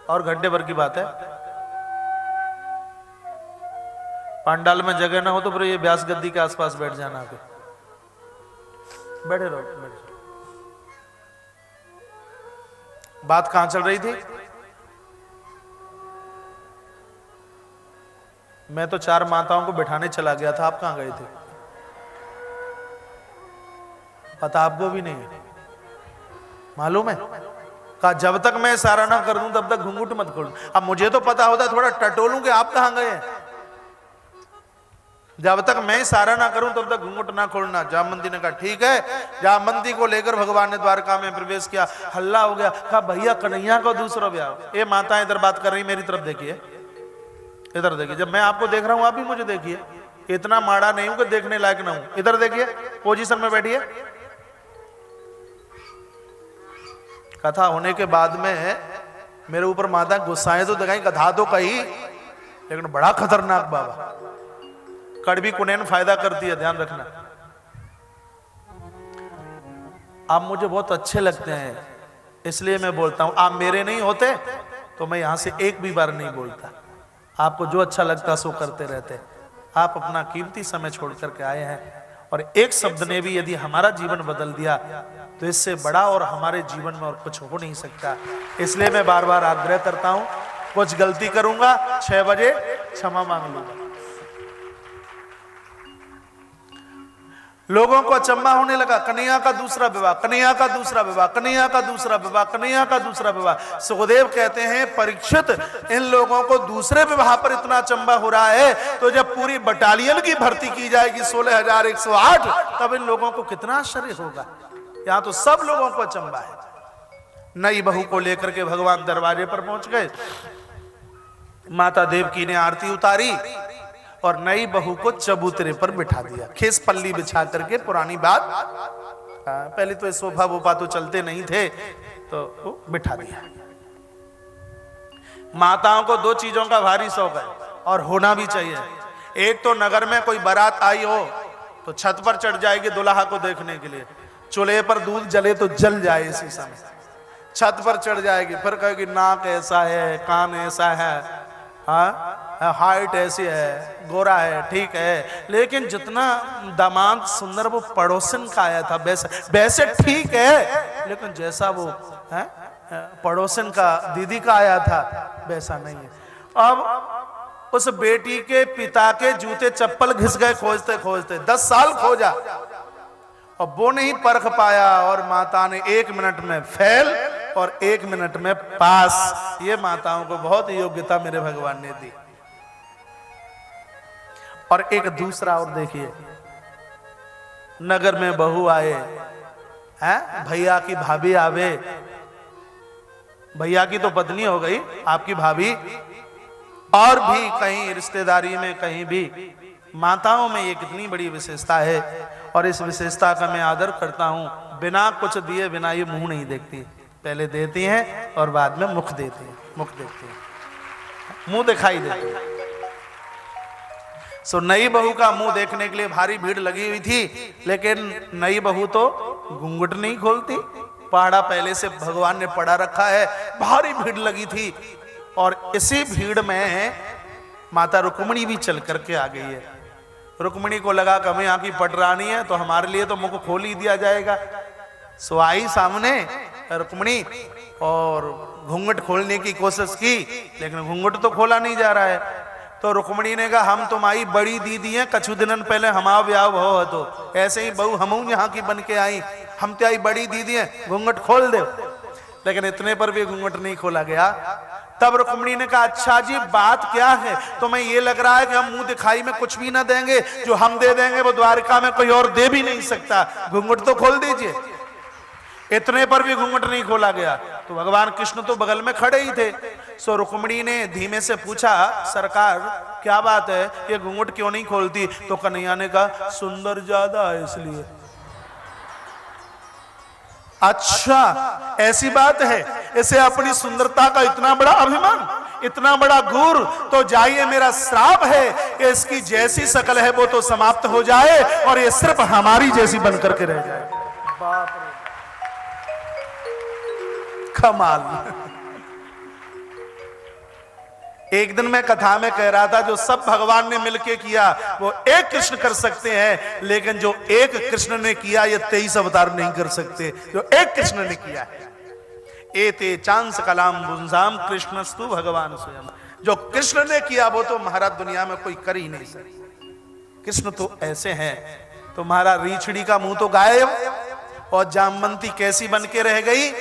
और घंटे भर की बात है, पंडाल में जगह ना हो तो फिर ये व्यास गद्दी के आसपास बैठ जाना, आके बैठे रहो, बैठे। बात कहां चल रही थी? मैं तो 4 माताओं को बिठाने चला गया था, आप कहां गए थे? पता आपको भी नहीं है, मालूम है? कहा जब तक मैं इशारा ना कर दूं तब तक घूंघट मत खोल। अब मुझे तो पता होता, थोड़ा टटोलूं कि आप कहां गए हैं। जब तक मैं इशारा ना करूं तब तक घूंघट ना खोलना। जामवंती ने कहा ठीक है। जामवंती को लेकर भगवान ने द्वारका में प्रवेश किया। हल्ला हो गया, कहा भैया कन्हैया का दूसरा ब्याह। ये माताएं इधर बात कर रही, मेरी तरफ देखिए, इधर देखिए। जब मैं आपको देख रहा हूं आप भी मुझे देखिए, इतना माड़ा नहीं हूं कि देखने लायक ना हूं। इधर देखिए, पोजीशन में बैठिए। कथा होने के बाद में मेरे ऊपर माता गुस्साएं तो दिखाई, कथा तो कही, लेकिन बड़ा खतरनाक बाबा। कड़वी कुनैन फायदा करती है, ध्यान रखना। आप मुझे बहुत अच्छे लगते हैं, इसलिए मैं बोलता हूं। आप मेरे नहीं होते तो मैं यहां से एक भी बार नहीं बोलता। आपको जो अच्छा लगता सो करते रहते। आप अपना कीमती समय छोड़ करके आए हैं, और एक शब्द ने भी यदि हमारा जीवन बदल दिया तो इससे बड़ा और हमारे जीवन में और कुछ हो नहीं सकता। इसलिए मैं बार बार आग्रह करता हूं, कुछ गलती करूंगा 6 बजे क्षमा मांग लूंगा। लोगों को अचंबा होने लगा, कन्हैया का दूसरा विवाह, कन्हैया का दूसरा विवाह, कन्हैया का दूसरा विवाह, कन्हैया का दूसरा विवाह। सुखदेव कहते हैं परीक्षित, इन लोगों को दूसरे विवाह पर इतना अचंबा हो रहा है, तो जब पूरी बटालियन की भर्ती की जाएगी 16,108, तब इन लोगों को कितना आश्चर्य होगा। यहां तो सब लोगों को अचंबा है। नई बहू को लेकर के भगवान दरवाजे पर पहुंच गए। माता देवकी ने आरती उतारी और नई बहू को चबूतरे पर बिठा दिया, खेस पल्ली बिछा करके। पुरानी बात, पहले तो सोफा वोफा तो चलते नहीं थे, तो बिठा दिया। माताओं को 2 चीजों का भारी शौक है, और होना भी चाहिए। एक तो नगर में कोई बारात आई हो तो छत पर चढ़ जाएगी दुल्हा को देखने के लिए। चूल्हे पर दूध जले तो जल जाए इसी समय, छत पर चढ़ जाएगी, फिर कहेगी नाक ऐसा है, कान ऐसा है, हाइट ऐसी है, गोरा है, ठीक है। लेकिन जितना दामाद सुंदर वो पड़ोसन का आया था वैसे ठीक है, लेकिन जैसा वो है पड़ोसन का दीदी का आया था वैसा नहीं है। अब उस बेटी के पिता के जूते चप्पल घिस गए खोजते खोजते, 10 साल खोजा और वो नहीं परख पाया, और माता ने 1 मिनट में फेल और 1 मिनट में पास। ये माताओं को बहुत योग्यता मेरे भगवान ने दी। और एक दूसरा और देखिए, नगर में बहू आए हैं, भैया की भाभी आवे, भैया की तो पत्नी हो गई, आपकी भाभी, और भी कहीं रिश्तेदारी में कहीं भी। माताओं में ये कितनी बड़ी विशेषता है, और इस विशेषता का मैं आदर करता हूं। बिना कुछ दिए बिना ये मुंह नहीं देखती, पहले देती हैं और बाद में मुख देती हैं, मुख देखती हैं, मुंह दिखाई देती है। सो नई बहू का मुंह देखने के लिए भारी भीड़ लगी हुई थी, लेकिन नई बहू तो घूंघट नहीं खोलती। पहाड़ा पहले से भगवान ने पड़ा रखा है, भारी भीड़ लगी थी। और इसी भीड़ में माता रुक्मिणी भी चल करके आ गई है। रुक्मिणी को लगा कि हमें यहाँ की पटरानी है तो हमारे लिए तो मुख खोल ही दिया जाएगा। सो आई सामने रुक्मिणी और घूंघट खोलने की कोशिश की, लेकिन घूंघट तो खोला नहीं जा रहा है। तो रुक्मिणी ने कहा हम तुम्हारी बड़ी दीदी हैं, कछु दिनन पहले हमारा ब्याह हो, तो ऐसे ही बहू हम यहाँ की बन के आई, हम तुम्हारी बड़ी दीदी हैं, घूंघट खोल दे। लेकिन इतने पर भी घूंघट नहीं खोला गया। तब रुक्मिणी ने कहा अच्छा जी बात क्या है? तो मैं ये लग रहा है कि हम मुंह दिखाई में कुछ भी ना देंगे, जो हम दे देंगे वो द्वारिका में कोई और दे भी नहीं सकता, घूंघट तो खोल दीजिए। इतने पर भी घूंघट नहीं खोला गया। तो भगवान कृष्ण तो बगल में खड़े ही थे। सो रुक्मिणी ने धीमे से पूछा सरकार क्या बात है, ये घूंघट क्यों नहीं खोलती? तो कन्हैया ने कहा सुंदर ज्यादा है इसलिए। अच्छा ऐसी बात है, इसे अपनी सुंदरता का इतना बड़ा अभिमान, इतना बड़ा गुर, तो जाइए मेरा श्राप है कि इसकी जैसी शकल है वो तो समाप्त हो जाए और ये सिर्फ हमारी जैसी बनकर के रह जाए। बाप रे कमाल। एक दिन मैं कथा में कह रहा था जो सब भगवान ने मिलके किया वो एक कृष्ण कर सकते हैं, लेकिन जो एक कृष्ण ने किया ये 23 अवतार नहीं कर सकते, जो एक कृष्ण ने किया है। एते चांस कलाम बुंसाम कृष्णस्तु भगवान स्वयं। जो कृष्ण ने किया वो तो महाराज दुनिया में कोई कर ही नहीं सकता। कृष्ण तो ऐसे हैं। तो महाराज रीछड़ी का मुंह तो गायब और जामवंती कैसी बन के रह गई?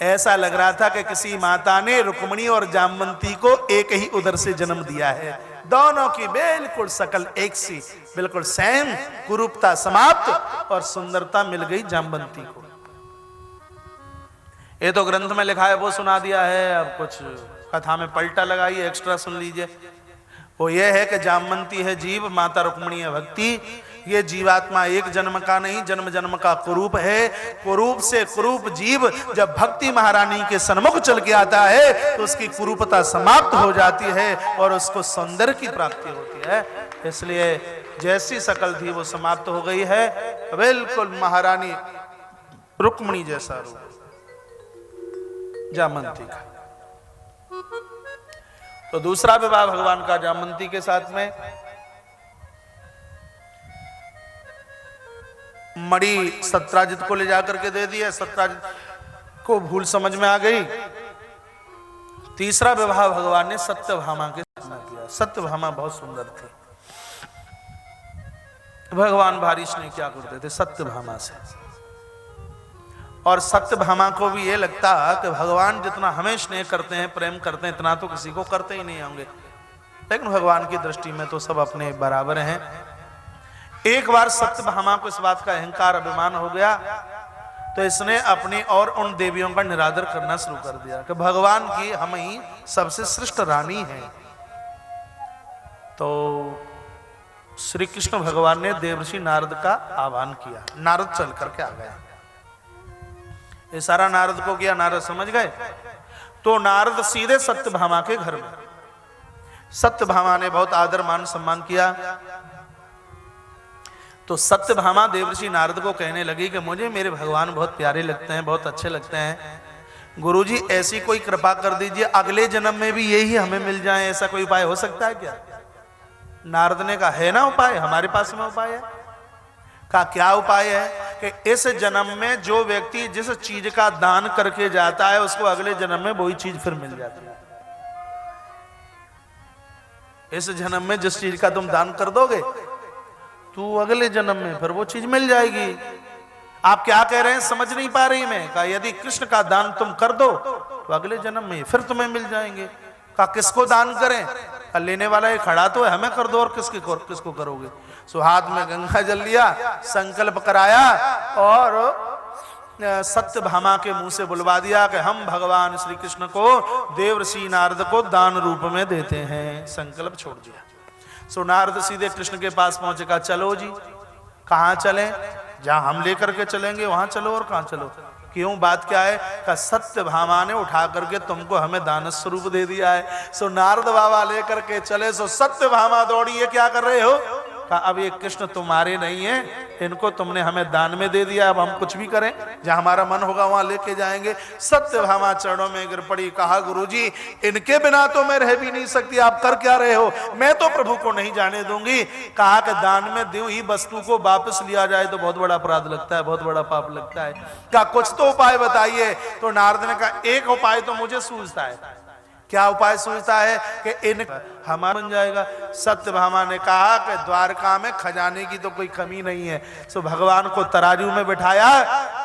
ऐसा लग रहा था कि किसी माता ने रुक्मिणी और जामवंती को एक ही उदर से जन्म दिया है। दोनों की बिल्कुल शकल एक सी, बिल्कुल सेम, कुरूपता समाप्त और सुंदरता मिल गई जामवंती को। ये तो ग्रंथ में लिखा है वो सुना दिया है, अब कुछ कथा में पलटा लगाइए, एक्स्ट्रा सुन लीजिए। वो ये है कि जामवंती है जीव, माता रुक्मिणी है भक्ति। ये जीवात्मा एक जन्म का नहीं, जन्म जन्म का कुरूप है। कुरूप से कुरूप जीव जब भक्ति महारानी के सन्मुख चल के आता है तो उसकी कुरूपता समाप्त हो जाती है और उसको सौंदर्य की प्राप्ति होती है। इसलिए जैसी शकल थी वो समाप्त हो गई है, बिल्कुल महारानी रुक्मिणी जैसा रूप जामवंती का। तो दूसरा विवाह भगवान का जामवंती के साथ में। मणि सत्राजित को ले जाकर के दे दिया, सत्राजित को भूल समझ में आ गई। तीसरा विवाह भगवान ने सत्यभामा के साथ में किया। सत्यभामा बहुत सुंदर थी, भगवान भारी स्नेह क्या करते थे सत्यभामा से। और सत्यभामा को भी ये लगता कि भगवान जितना हमें स्नेह करते हैं, प्रेम करते हैं, इतना तो किसी को करते ही नहीं होंगे। लेकिन भगवान की दृष्टि में तो सब अपने बराबर हैं। एक बार सत्यभामा को इस बात का अहंकार अभिमान हो गया तो इसने अपनी और उन देवियों का निरादर करना शुरू कर दिया कि भगवान की हम ही सबसे श्रेष्ठ रानी हैं। तो श्री कृष्ण भगवान ने देवर्षि नारद का आह्वान किया। नारद चल करके आ गए। इशारा नारद को किया, नारद समझ गए। तो नारद सीधे सत्यभामा के घर में। सत्यभामा ने बहुत आदर मान सम्मान किया। तो सत्यभामा देवर्षि नारद को कहने लगी कि मुझे मेरे भगवान बहुत प्यारे लगते हैं, बहुत अच्छे लगते हैं। गुरुजी ऐसी कोई कृपा कर दीजिए अगले जन्म में भी यही हमें मिल जाए, ऐसा कोई उपाय हो सकता है क्या? नारद ने कहा है ना उपाय, हमारे पास में उपाय है। कहा क्या उपाय है? कि इस जन्म में जो व्यक्ति जिस चीज का दान करके जाता है उसको अगले जन्म में वही चीज फिर मिल जाती है। इस जन्म में जिस चीज का तुम दान कर दोगे तो अगले जन्म में फिर वो चीज मिल जाएगी। आप क्या कह रहे हैं समझ नहीं पा रही मैं। कहा यदि कृष्ण का दान तुम कर दो तो अगले जन्म में फिर तुम्हें मिल जाएंगे। कहा किसको दान करें? कहा लेने वाला ये खड़ा तो है, हमें कर दो और किसको करोगे? सो हाथ में गंगा जल लिया, संकल्प कराया और सत्यभामा के मुंह से बुलवा दिया कि हम भगवान श्री कृष्ण को देवर्षि नारद को दान रूप में देते हैं। संकल्प छोड़ दिया। सो नारद सीधे कृष्ण के पास पहुंचे। कहा चलो जी। कहाँ चलें? जहां हम लेकर के चलेंगे वहां चलो। और कहां चलो? क्यों, बात क्या है? कहा सत्यभामा ने उठा करके तुमको हमें दान स्वरूप दे दिया है। सो नारद बाबा लेकर के चले। सो सत्यभामा दौड़ी, ये क्या कर रहे हो? कहा अब ये कृष्ण तुम्हारे नहीं है, इनको तुमने हमें दान में दे दिया, अब हम कुछ भी करें, जहां हमारा मन होगा वहां लेके जाएंगे। सत्यभामा चरणों में गिर पड़ी। कहा गुरुजी इनके बिना तो मैं रह भी नहीं सकती, आप कर क्या रहे हो? मैं तो प्रभु को नहीं जाने दूंगी। कहा कि दान में दी हुई वस्तु को वापस लिया जाए तो बहुत बड़ा अपराध लगता है, बहुत बड़ा पाप लगता है। कहा कुछ तो उपाय बताइए। तो नारद ने कहा एक उपाय तो मुझे सूझता है। क्या उपाय सोचता है कि इन हमारा बन जाएगा। सत्यभामा ने कहा कि द्वारका में खजाने की तो कोई कमी नहीं है। सो भगवान को तराजू में बिठाया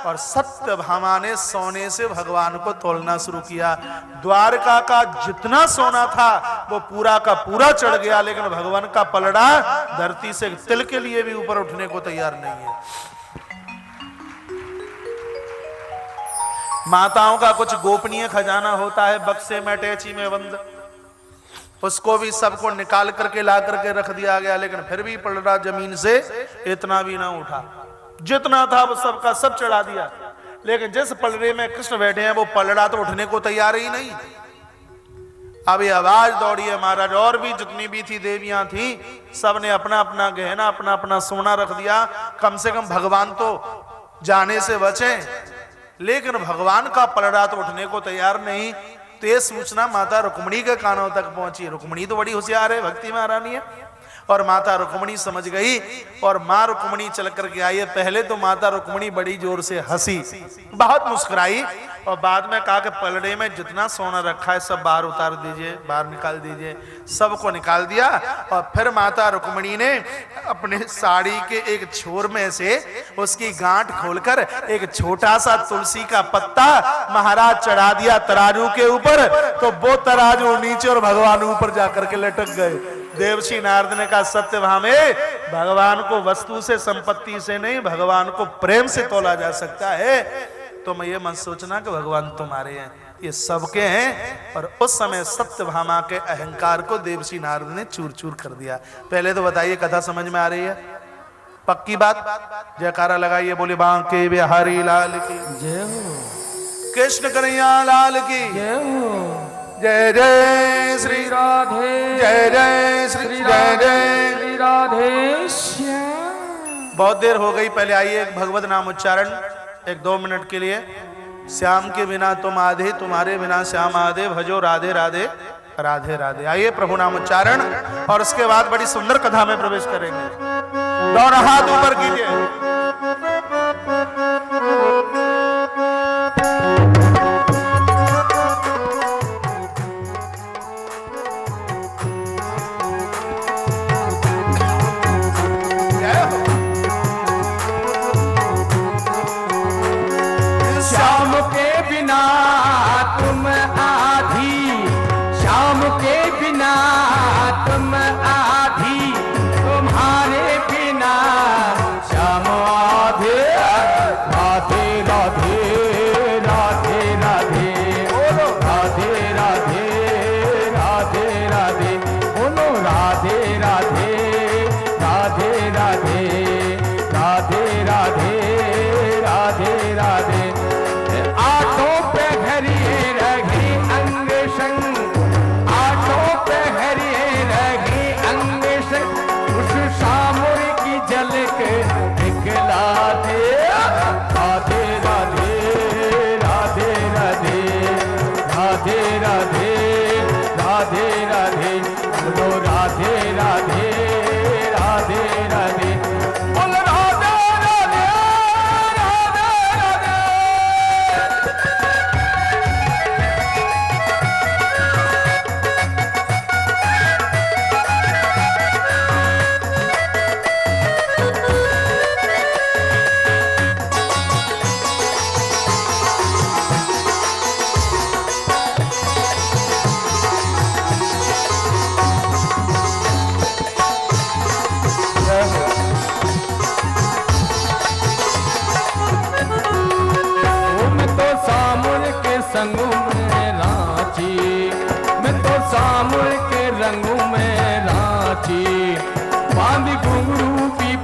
और सत्यभामा ने सोने से भगवान को तोलना शुरू किया। द्वारका का जितना सोना था वो पूरा का पूरा चढ़ गया, लेकिन भगवान का पलड़ा धरती से तिल के लिए भी ऊपर उठने को तैयार नहीं है। माताओं का कुछ गोपनीय खजाना होता है, बक्से में अटैची में बंद, उसको भी सबको निकाल करके ला करके रख दिया गया, लेकिन फिर भी पलड़ा जमीन से इतना भी ना उठा। जितना था वो सबका सब चढ़ा दिया, लेकिन जिस पलड़े में कृष्ण बैठे हैं वो पलड़ा तो उठने को तैयार ही नहीं। अब ये आवाज दौड़ी है महाराज, और भी जितनी भी थी देवियां थी सबने अपना अपना गहना अपना अपना सोना रख दिया, कम से कम भगवान तो जाने से बचे। लेकिन भगवान का पलड़ा तो उठने को तैयार नहीं। तो ये सूचना माता रुक्मिणी के कानों तक पहुंची। रुक्मिणी तो बड़ी होशियार है, भक्ति महारानी है, और माता रुक्मिणी समझ गई और मां रुक्मिणी चल करके आई है। पहले तो माता रुक्मिणी बड़ी जोर से हंसी, बहुत मुस्कुराई, और बाद में कहा कि पलड़े में जितना सोना रखा है सब बाहर उतार दीजिए, बाहर निकाल दीजिए। सबको निकाल दिया और फिर माता रुक्मिणी ने अपने साड़ी के एक छोर में से उसकी गांठ खोलकर एक छोटा सा तुलसी का पत्ता महाराज चढ़ा दिया तराजू के ऊपर। तो वो तराजू नीचे और भगवान ऊपर जाकर के लटक गए। देवर्षि नारद ने कहा, सत्यभामे, भगवान को वस्तु से संपत्ति से नहीं, भगवान को प्रेम से तोला जा सकता है। तो मैं ये मत सोचना कि भगवान तुम्हारे हैं, ये सबके हैं। और उस समय सत्यभामा के अहंकार को देवर्षि नारद ने चूर चूर कर दिया। पहले तो बताइए, कथा समझ में आ रही है? पक्की बात? जयकारा लगाइए, बोले बांके बिहारी लाल की जय हो, कृष्ण कन्हैया लाल की जय हो। जय जय श्री राधे, जय जय श्री जय जय श्री राधे श्याम। बहुत देर हो गई, पहले आइए एक भगवत नाम उच्चारण 1-2 मिनट के लिए। श्याम के बिना तुम आधे, तुम्हारे बिना श्याम आधे, भजो राधे राधे राधे राधे। आइए प्रभु नाम उच्चारण, और उसके बाद बड़ी सुंदर कथा में प्रवेश करेंगे। दोनों हाथ ऊपर कीजिए।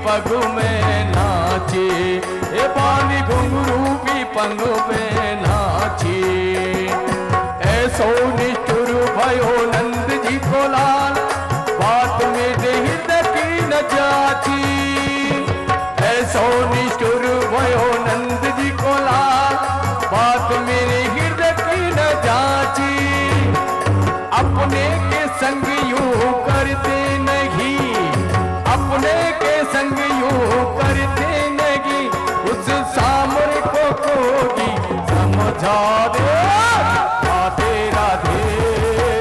पगों में नाची, ए बांधी घुंघरू भी पंगों में नाची। ऐसो निष्ठुर भयो नंद जी को लाल, बात में देहित की न जाती। ऐसो निष्ठुर भयो नंद जी को लाल, बात मेरे हृदय की न जाची। अपने के संग यूं करते नहीं, अपने के संग यूं करते नहीं, उस सामर को भी समझा दे। राधे राधे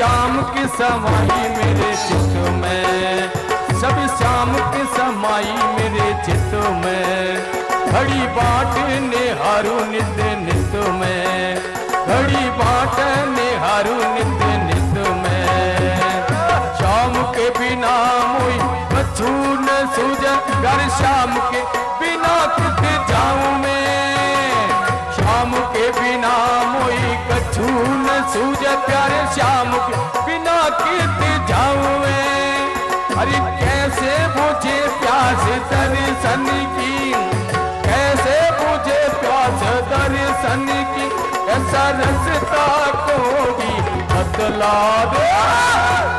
श्याम की समाई मेरे चित्त में, सब श्याम की समाई मेरे चित्त में। घड़ी बाट निहारू नित्य नित्य में, घड़ी बाट निहारू नित्य नित्य में। श्याम के बिना मोई कछु न सूझे, घर श्याम के बिना कित जाऊं मैं। श्याम के बिना मोई कछु न सूझे, प्यारे श्याम के बिना कित जाऊं मैं। अरे कैसे बुझे प्यास दर्शन की, कैसे बुझे प्यास दर्शन की, ऐसा रास्ता कोई बतला दे।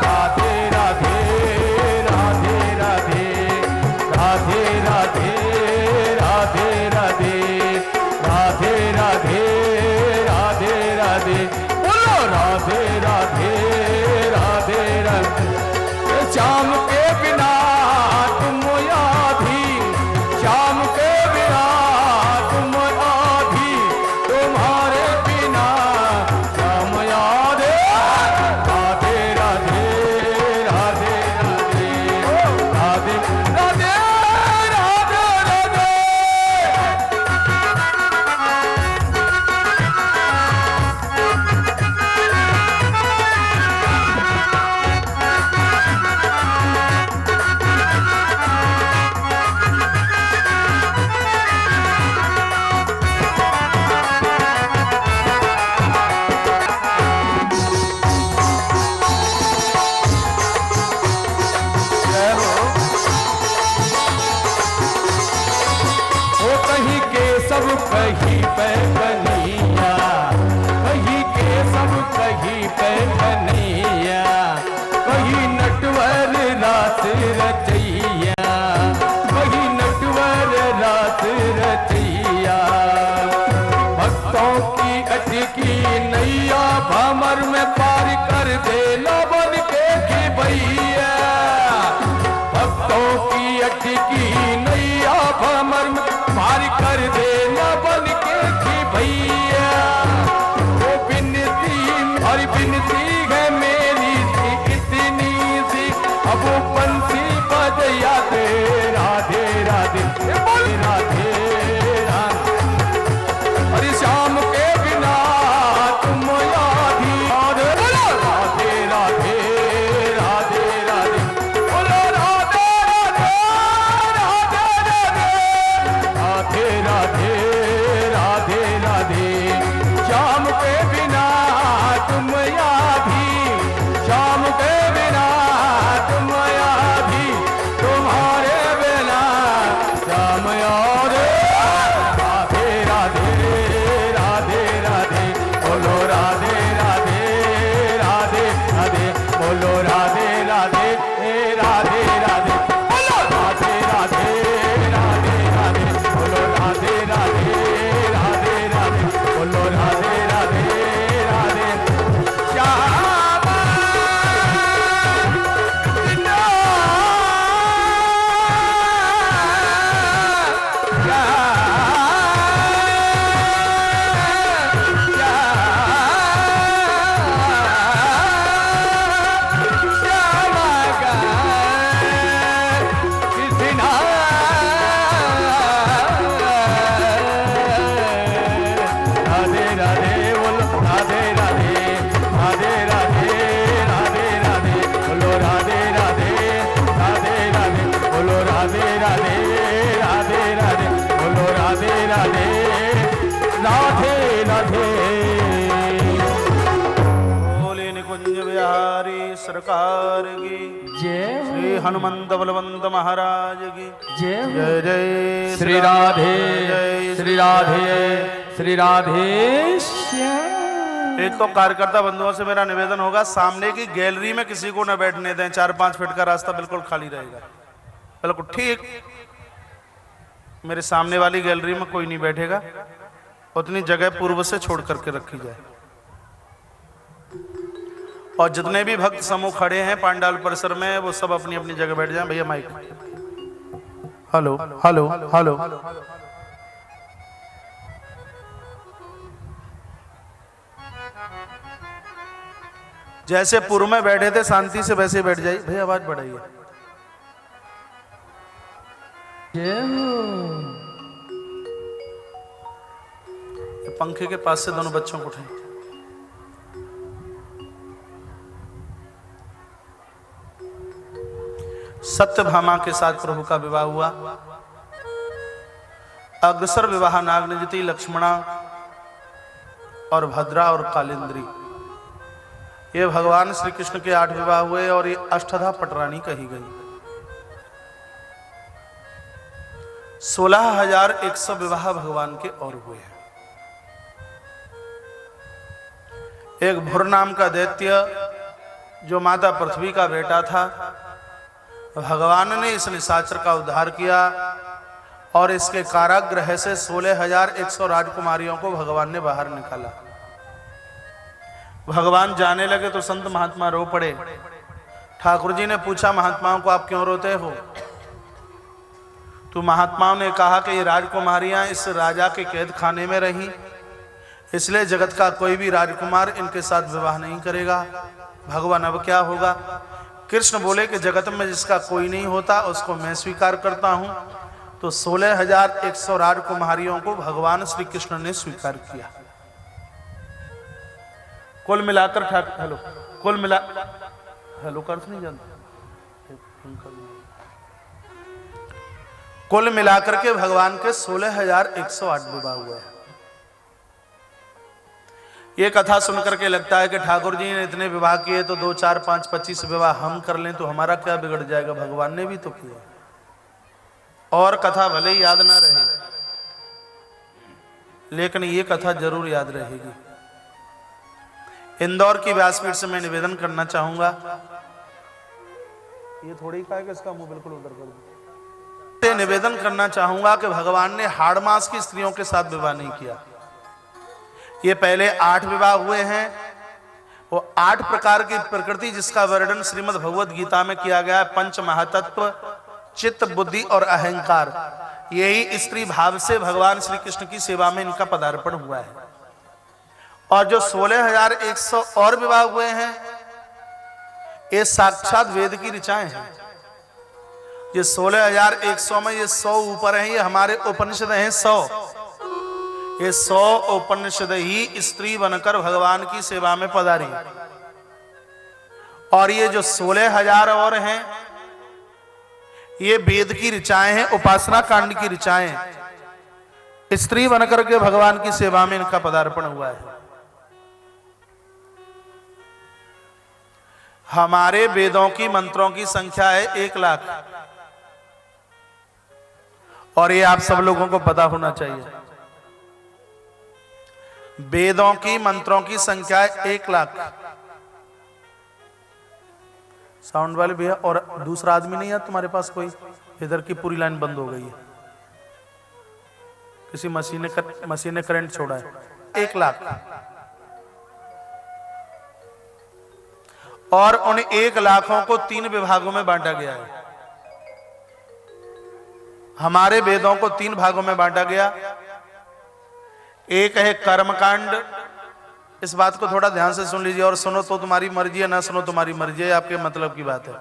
राधे राधे राधे राधे राधे राधे राधे राधे राधे राधे राधे राधे बोलो राधे राधे राधे राधे। श्याम के बिना तुम आधी, श्याम के बिना तुम आधी, तुम्हारे बिना श्याम याद। राधे राधे राधे राधे राधे राधे राधे राधे। वो कहीं के सब कहीं पे कन्हैया, कहीं के सब कहीं पे कन्हैया, कहीं नटवर रास रचैया, कहीं नटवर रास रचैया। भक्तों की अटकी नैया भमर में पार कर दे लबन के भैया। भक्तों की अटकी नैया भमर में पार कर दे लबन के भैया। वो बिनती और बिनती है मेरी सी इतनी सी, अब वो बंसी बजया दे। राधे राधे बोल राधे राधे। अरे श्याम के बिना तुम आधी, बोलो राधे राधे राधे राधे बोलो राधे राधे राधे राधे राधे राधे राधे। श्याम के बिना तुम आधी, श्याम के बिना तुम आधी, तुम्हारे बिना श्याम याद। राधे राधे राधे राधे बोलो राधे राधे राधे राधे बोलो राधे राधे राधे राधे बोलो राधे राधे राधे राधे बोलो राधे राधे राधे राधे बोलो राधे राधे राधे। श्याम बिना राधे राधे बोलो राधे राधे राधे राधे राधे राधे बोलो राधे राधे राधे राधे बोलो राधे राधे राधे राधे बोलो राधे राधे राधे राधे। बोले निकुंज बिहारी सरकार की जय श्री हनुमंत बलवंत महाराज की जय जय जय श्री राधे जय श्री राधे श्री राधे श्याम। एक तो कार्यकर्ता बंधुओं से मेरा निवेदन होगा, सामने की गैलरी में किसी को न बैठने दें। 4-5 फीट का रास्ता बिल्कुल खाली रहेगा, बिल्कुल ठीक। मेरे सामने वाली गैलरी में कोई नहीं बैठेगा, उतनी जगह पूर्व से छोड़ करके रखी जाए। और जितने भी भक्त समूह खड़े हैं पांडाल परिसर में, वो सब अपनी अपनी जगह बैठ जाएं। भैया माइक। Hello hello hello. जैसे पूर्व में बैठे थे शांति से वैसे बैठ जाइए। भाई आवाज बढ़ाइए। जय हो। पंखे के पास से दोनों बच्चों को उठाएं। सत्यभामा के साथ प्रभु का विवाह हुआ। अग्रसर विवाह नागनिजति, लक्ष्मणा और भद्रा और कालिंद्री, ये भगवान श्री कृष्ण के 8 विवाह हुए और ये अष्टधा पटरानी कही गई। 16,100 विवाह भगवान के और हुए हैं। एक भुर नाम का दैत्य जो माता पृथ्वी का बेटा था, भगवान ने इस निशाचर का उद्धार किया और इसके कारागृह से 16,100 राजकुमारियों को भगवान ने बाहर निकाला। भगवान जाने लगे तो संत महात्मा रो पड़े। ठाकुर जी ने पूछा, महात्माओं को आप क्यों रोते हो? तो महात्माओं ने कहा कि ये राजकुमारियां इस राजा के कैद खाने में रहीं, इसलिए जगत का कोई भी राजकुमार इनके साथ विवाह नहीं करेगा। भगवान अब क्या होगा? कृष्ण बोले कि जगत में जिसका कोई नहीं होता उसको मैं स्वीकार करता हूं। तो 16,100 राजकुमारियों को भगवान श्री कृष्ण ने स्वीकार किया। कुल मिलाकर हेलो कुल मिला हेलो कर नहीं जानते, कुल मिलाकर के भगवान के 16,108 विवाह हुए हैं। ये कथा सुनकर के लगता है कि ठाकुर जी ने इतने विवाह किए तो 2, 4, 5, 25 विवाह हम कर लें तो हमारा क्या बिगड़ जाएगा? भगवान ने भी तो किया। और कथा भले ही याद ना रहे, लेकिन ये कथा जरूर याद रहेगी। इंदौर की व्यासपीठ से मैं निवेदन करना चाहूंगा, ये थोड़ी कहा है कि इसका मुंह बिल्कुल उधर कर दो। निवेदन करना चाहूंगा कि भगवान ने हाड़ मास की स्त्रियों के साथ विवाह नहीं किया। ये पहले 8 विवाह हुए हैं। वो 8 प्रकार की प्रकृति जिसका वर्णन श्रीमद् भगवद गीता में किया गया है, पंच महातत्व, चित्त, बुद्धि और अहंकार। यही स्त्री भाव से भगवान श्री कृष्ण की सेवा में इनका पदार्पण हुआ है। और जो 16,100 और विवाह हुए हैं, ये साक्षात वेद की ऋचाएं हैं। ये 16,100 में ये 100 ऊपर हैं, ये हमारे उपनिषद हैं 100। ये 100 उपनिषद ही स्त्री बनकर भगवान की सेवा में पधारी। और ये जो 16,000 और हैं, ये वेद की ऋचाएं हैं, उपासना कांड की ऋचाएं। स्त्री बनकर के भगवान की सेवा में इनका पदार्पण हुआ है। हमारे वेदों की मंत्रों की संख्या है 1,00,000, और ये आप सब लोगों को पता होना चाहिए। वेदों की मंत्रों की संख्या है 1,00,000। साउंड वाले भैया, और दूसरा आदमी नहीं है तुम्हारे पास कोई? इधर की पूरी लाइन बंद हो गई है, किसी मशीन ने करंट छोड़ा है। 1,00,000, और उन 1,00,000 को 3 विभागों में बांटा गया है। हमारे वेदों को 3 भागों में बांटा गया। एक है कर्मकांड। इस बात को थोड़ा ध्यान से सुन लीजिए, और सुनो तो तुम्हारी मर्जी है, ना सुनो तुम्हारी मर्जी है, आपके मतलब की बात है।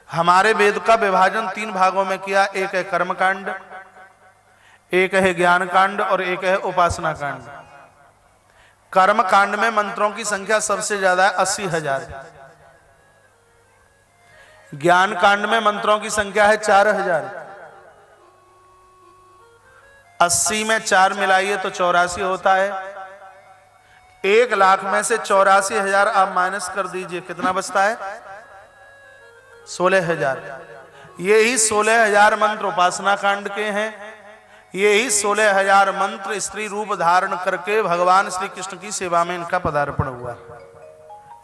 हमारे वेद का विभाजन 3 भागों में किया। एक है कर्मकांड, एक है ज्ञान कांड, और एक है उपासना कांड। कर्म कांड में मंत्रों की संख्या सबसे ज्यादा है, 80,000। ज्ञान कांड में मंत्रों की संख्या है 4,000। 80 में 4 मिलाइए तो 84 होता है। 1,00,000 में से 84,000 आप माइनस कर दीजिए, कितना बचता है? 16,000। यही 16,000 मंत्र उपासना कांड के हैं। यही 16,000 मंत्र स्त्री रूप धारण करके भगवान श्री कृष्ण की सेवा में इनका पदार्पण हुआ।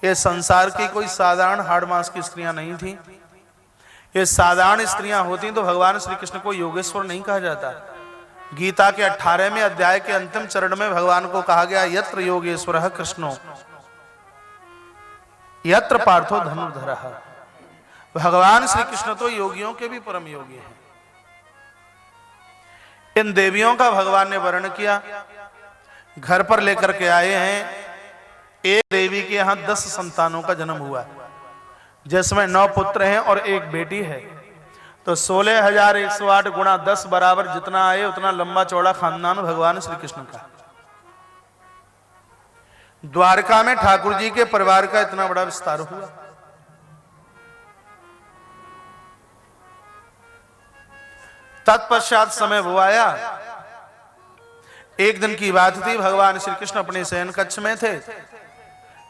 ये संसार की कोई साधारण हाड़ मास की स्त्रियां नहीं थी। ये साधारण स्त्रियां होती तो भगवान श्री कृष्ण को योगेश्वर नहीं कहा जाता। गीता के 18वें अध्याय के अंतिम चरण में भगवान को कहा गया, यत्र योगेश्वरः कृष्णो यत्र पार्थो धनुर्धरः। भगवान श्री कृष्ण तो योगियों के भी परम योगी हैं। इन देवियों का भगवान ने वर्णन किया, घर पर लेकर के आए हैं। एक देवी के यहाँ 10 संतानों का जन्म हुआ, जिसमें 9 पुत्र हैं और एक बेटी है। तो 16,108 गुणा 10 बराबर जितना आए उतना लंबा चौड़ा खानदान भगवान श्री कृष्ण का। द्वारका में ठाकुर जी के परिवार का इतना बड़ा विस्तार हुआ। तत्पश्चात समय वो आया, एक दिन की बात थी, भगवान श्री कृष्ण अपने शयन कक्ष में थे।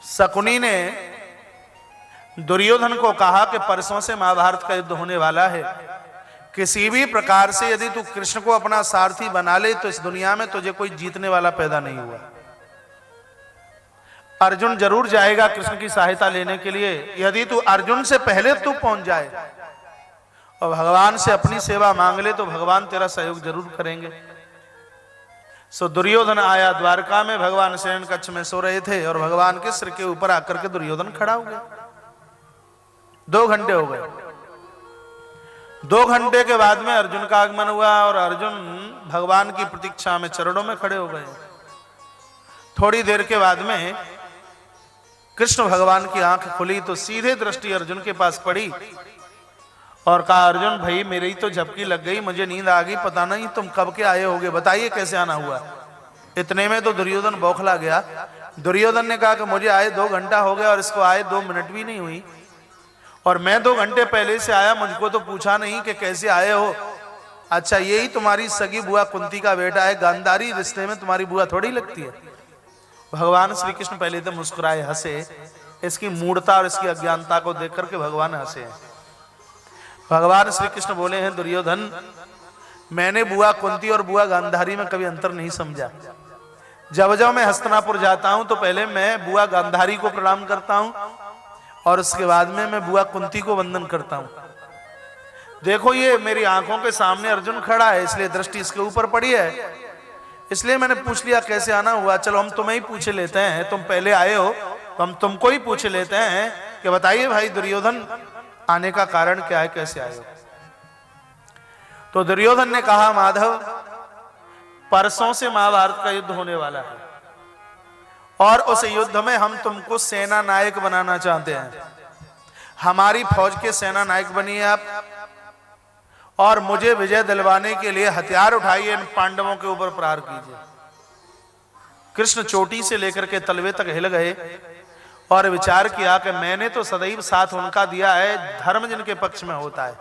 शकुनी ने दुर्योधन को कहा कि परसों से महाभारत का युद्ध होने वाला है, किसी भी प्रकार से यदि तू कृष्ण को अपना सारथी बना ले तो इस दुनिया में तुझे कोई जीतने वाला पैदा नहीं हुआ। अर्जुन जरूर जाएगा कृष्ण की सहायता लेने के लिए, यदि तू अर्जुन से पहले तू पहुंच जाए और भगवान से अपनी सेवा मांग ले तो भगवान तेरा सहयोग जरूर करेंगे। सो दुर्योधन आया द्वारका में, भगवान शयन कक्ष में सो रहे थे और भगवान के सिर के ऊपर आकर के दुर्योधन खड़ा हो गया। 2 घंटे हो गए। 2 घंटे के बाद में अर्जुन का आगमन हुआ और अर्जुन भगवान की प्रतीक्षा में चरणों में खड़े हो गए। थोड़ी देर के बाद में कृष्ण भगवान की आंख खुली तो सीधे दृष्टि अर्जुन के पास पड़ी और कहा, अर्जुन भाई मेरी तो झपकी लग गई, मुझे नींद आ गई, पता नहीं तुम कब के आए होगे, बताइए कैसे आना हुआ। इतने में तो दुर्योधन बौखला गया। दुर्योधन ने कहा कि मुझे आए 2 घंटा हो गया और इसको आए 2 मिनट भी नहीं हुई, और मैं 2 घंटे पहले से आया, मुझको तो पूछा नहीं कि कैसे आए हो। अच्छा यही तुम्हारी सगी बुआ कुंती का बेटा है, गांधारी रिश्ते में तुम्हारी बुआ थोड़ी लगती है। भगवान श्री कृष्ण पहले तो मुस्कुराए, हंसे। इसकी मूढ़ता और इसकी अज्ञानता को देख करके भगवान हंसे। भगवान श्री कृष्ण बोले हैं, दुर्योधन मैंने बुआ कुंती और बुआ गांधारी में कभी अंतर नहीं समझा। जब जब मैं हस्तिनापुर जाता हूं तो पहले मैं बुआ गांधारी को प्रणाम करता हूं और उसके बाद में मैं बुआ कुंती को वंदन करता हूं। देखो ये मेरी आंखों के सामने अर्जुन खड़ा है, इसलिए दृष्टि इसके ऊपर पड़ी है, इसलिए मैंने पूछ लिया कैसे आना हुआ। चलो हम तुम्हें ही पूछ लेते हैं, तुम पहले आए हो तो हम तुमको ही पूछ लेते हैं कि बताइए भाई दुर्योधन आने का कारण क्या है, कैसे आए हो। तो दुर्योधन ने कहा, माधव परसों से महाभारत का युद्ध होने वाला है और उस युद्ध में हम तुमको सेना नायक बनाना चाहते हैं। हमारी फौज के सेना नायक बनिए आप और मुझे विजय दिलवाने के लिए हथियार उठाइए, इन पांडवों के ऊपर प्रहार कीजिए। कृष्ण चोटी से लेकर के तलवे तक हिल गए और विचार किया कि मैंने तो सदैव साथ उनका दिया है, धर्म जिनके पक्ष में होता है,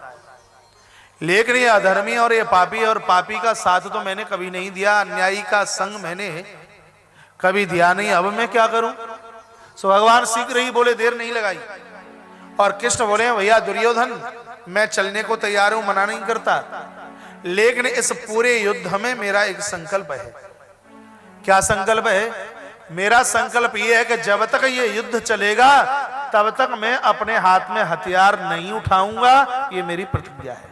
लेकिन ये अधर्मी और ये पापी और पापी का साथ तो मैंने कभी नहीं दिया, अन्यायी का संग मैंने कभी दिया नहीं, अब मैं क्या करूं। सो भगवान शीघ्र ही बोले, देर नहीं लगाई। और कृष्ण बोले, भैया दुर्योधन मैं चलने को तैयार हूं, मना नहीं करता, लेकिन इस पूरे युद्ध में मेरा एक संकल्प है। क्या संकल्प है? मेरा संकल्प यह है कि जब तक ये युद्ध चलेगा तब तक मैं अपने हाथ में हथियार नहीं उठाऊंगा, ये मेरी प्रतिज्ञा है।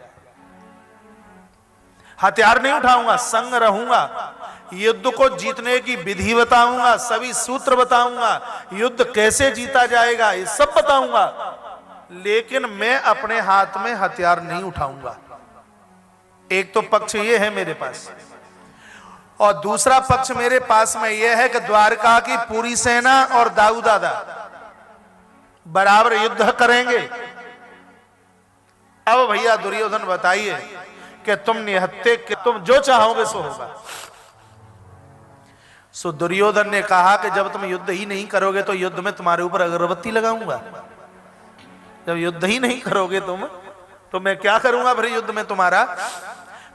हथियार नहीं उठाऊंगा, संग रहूंगा, युद्ध को जीतने की विधि बताऊंगा, सभी सूत्र बताऊंगा, युद्ध कैसे जीता जाएगा ये सब बताऊंगा, लेकिन मैं अपने हाथ में हथियार नहीं उठाऊंगा। एक तो पक्ष ये है मेरे पास, और दूसरा पक्ष मेरे पास में यह है कि द्वारका की पूरी सेना और दाऊ दादा बराबर युद्ध करेंगे। अब भैया दुर्योधन बताइए कि तुम निहत्ते कि तुम जो चाहोगे सो होगा। सो दुर्योधन ने कहा कि जब तुम युद्ध ही नहीं करोगे तो युद्ध में तुम्हारे ऊपर अगरबत्ती लगाऊंगा। जब युद्ध ही नहीं करोगे तुम तो मैं क्या करूंगा फिर युद्ध में तुम्हारा।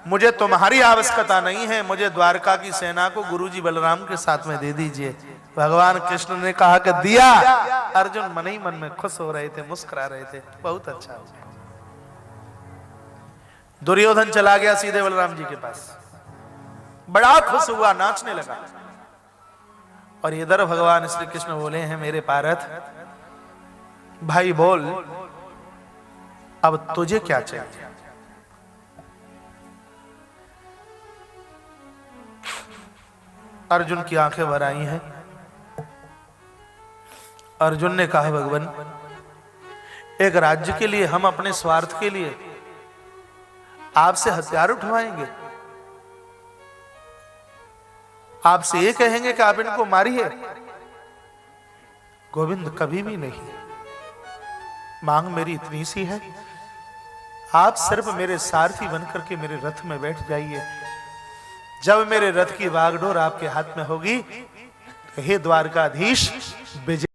मुझे तुम्हारी आवश्यकता नहीं है, मुझे द्वारका की सेना को गुरुजी बलराम के साथ में दे दीजिए। भगवान कृष्ण ने कहा कि दिया। अर्जुन मन ही मन में खुश हो रहे थे, मुस्कुरा रहे थे, बहुत अच्छा हो गया। दुर्योधन चला गया सीधे बलराम जी के पास, बड़ा खुश हुआ, नाचने लगा। और इधर भगवान श्री कृष्ण बोले हैं, मेरे पारथ भाई बोल अब तुझे क्या चाहिए। अर्जुन की आंखें भर आई हैं। अर्जुन ने कहा, भगवान एक राज्य के लिए हम अपने स्वार्थ के लिए आपसे हथियार उठवाएंगे, आपसे ये कहेंगे कि आप इनको मारिए। गोविंद कभी भी नहीं। मांग मेरी इतनी सी है, आप सिर्फ मेरे सारथी बनकर के मेरे रथ में बैठ जाइए। जब मेरे रथ की बागडोर आपके हाथ में होगी, तो हे द्वारकाधीश विजय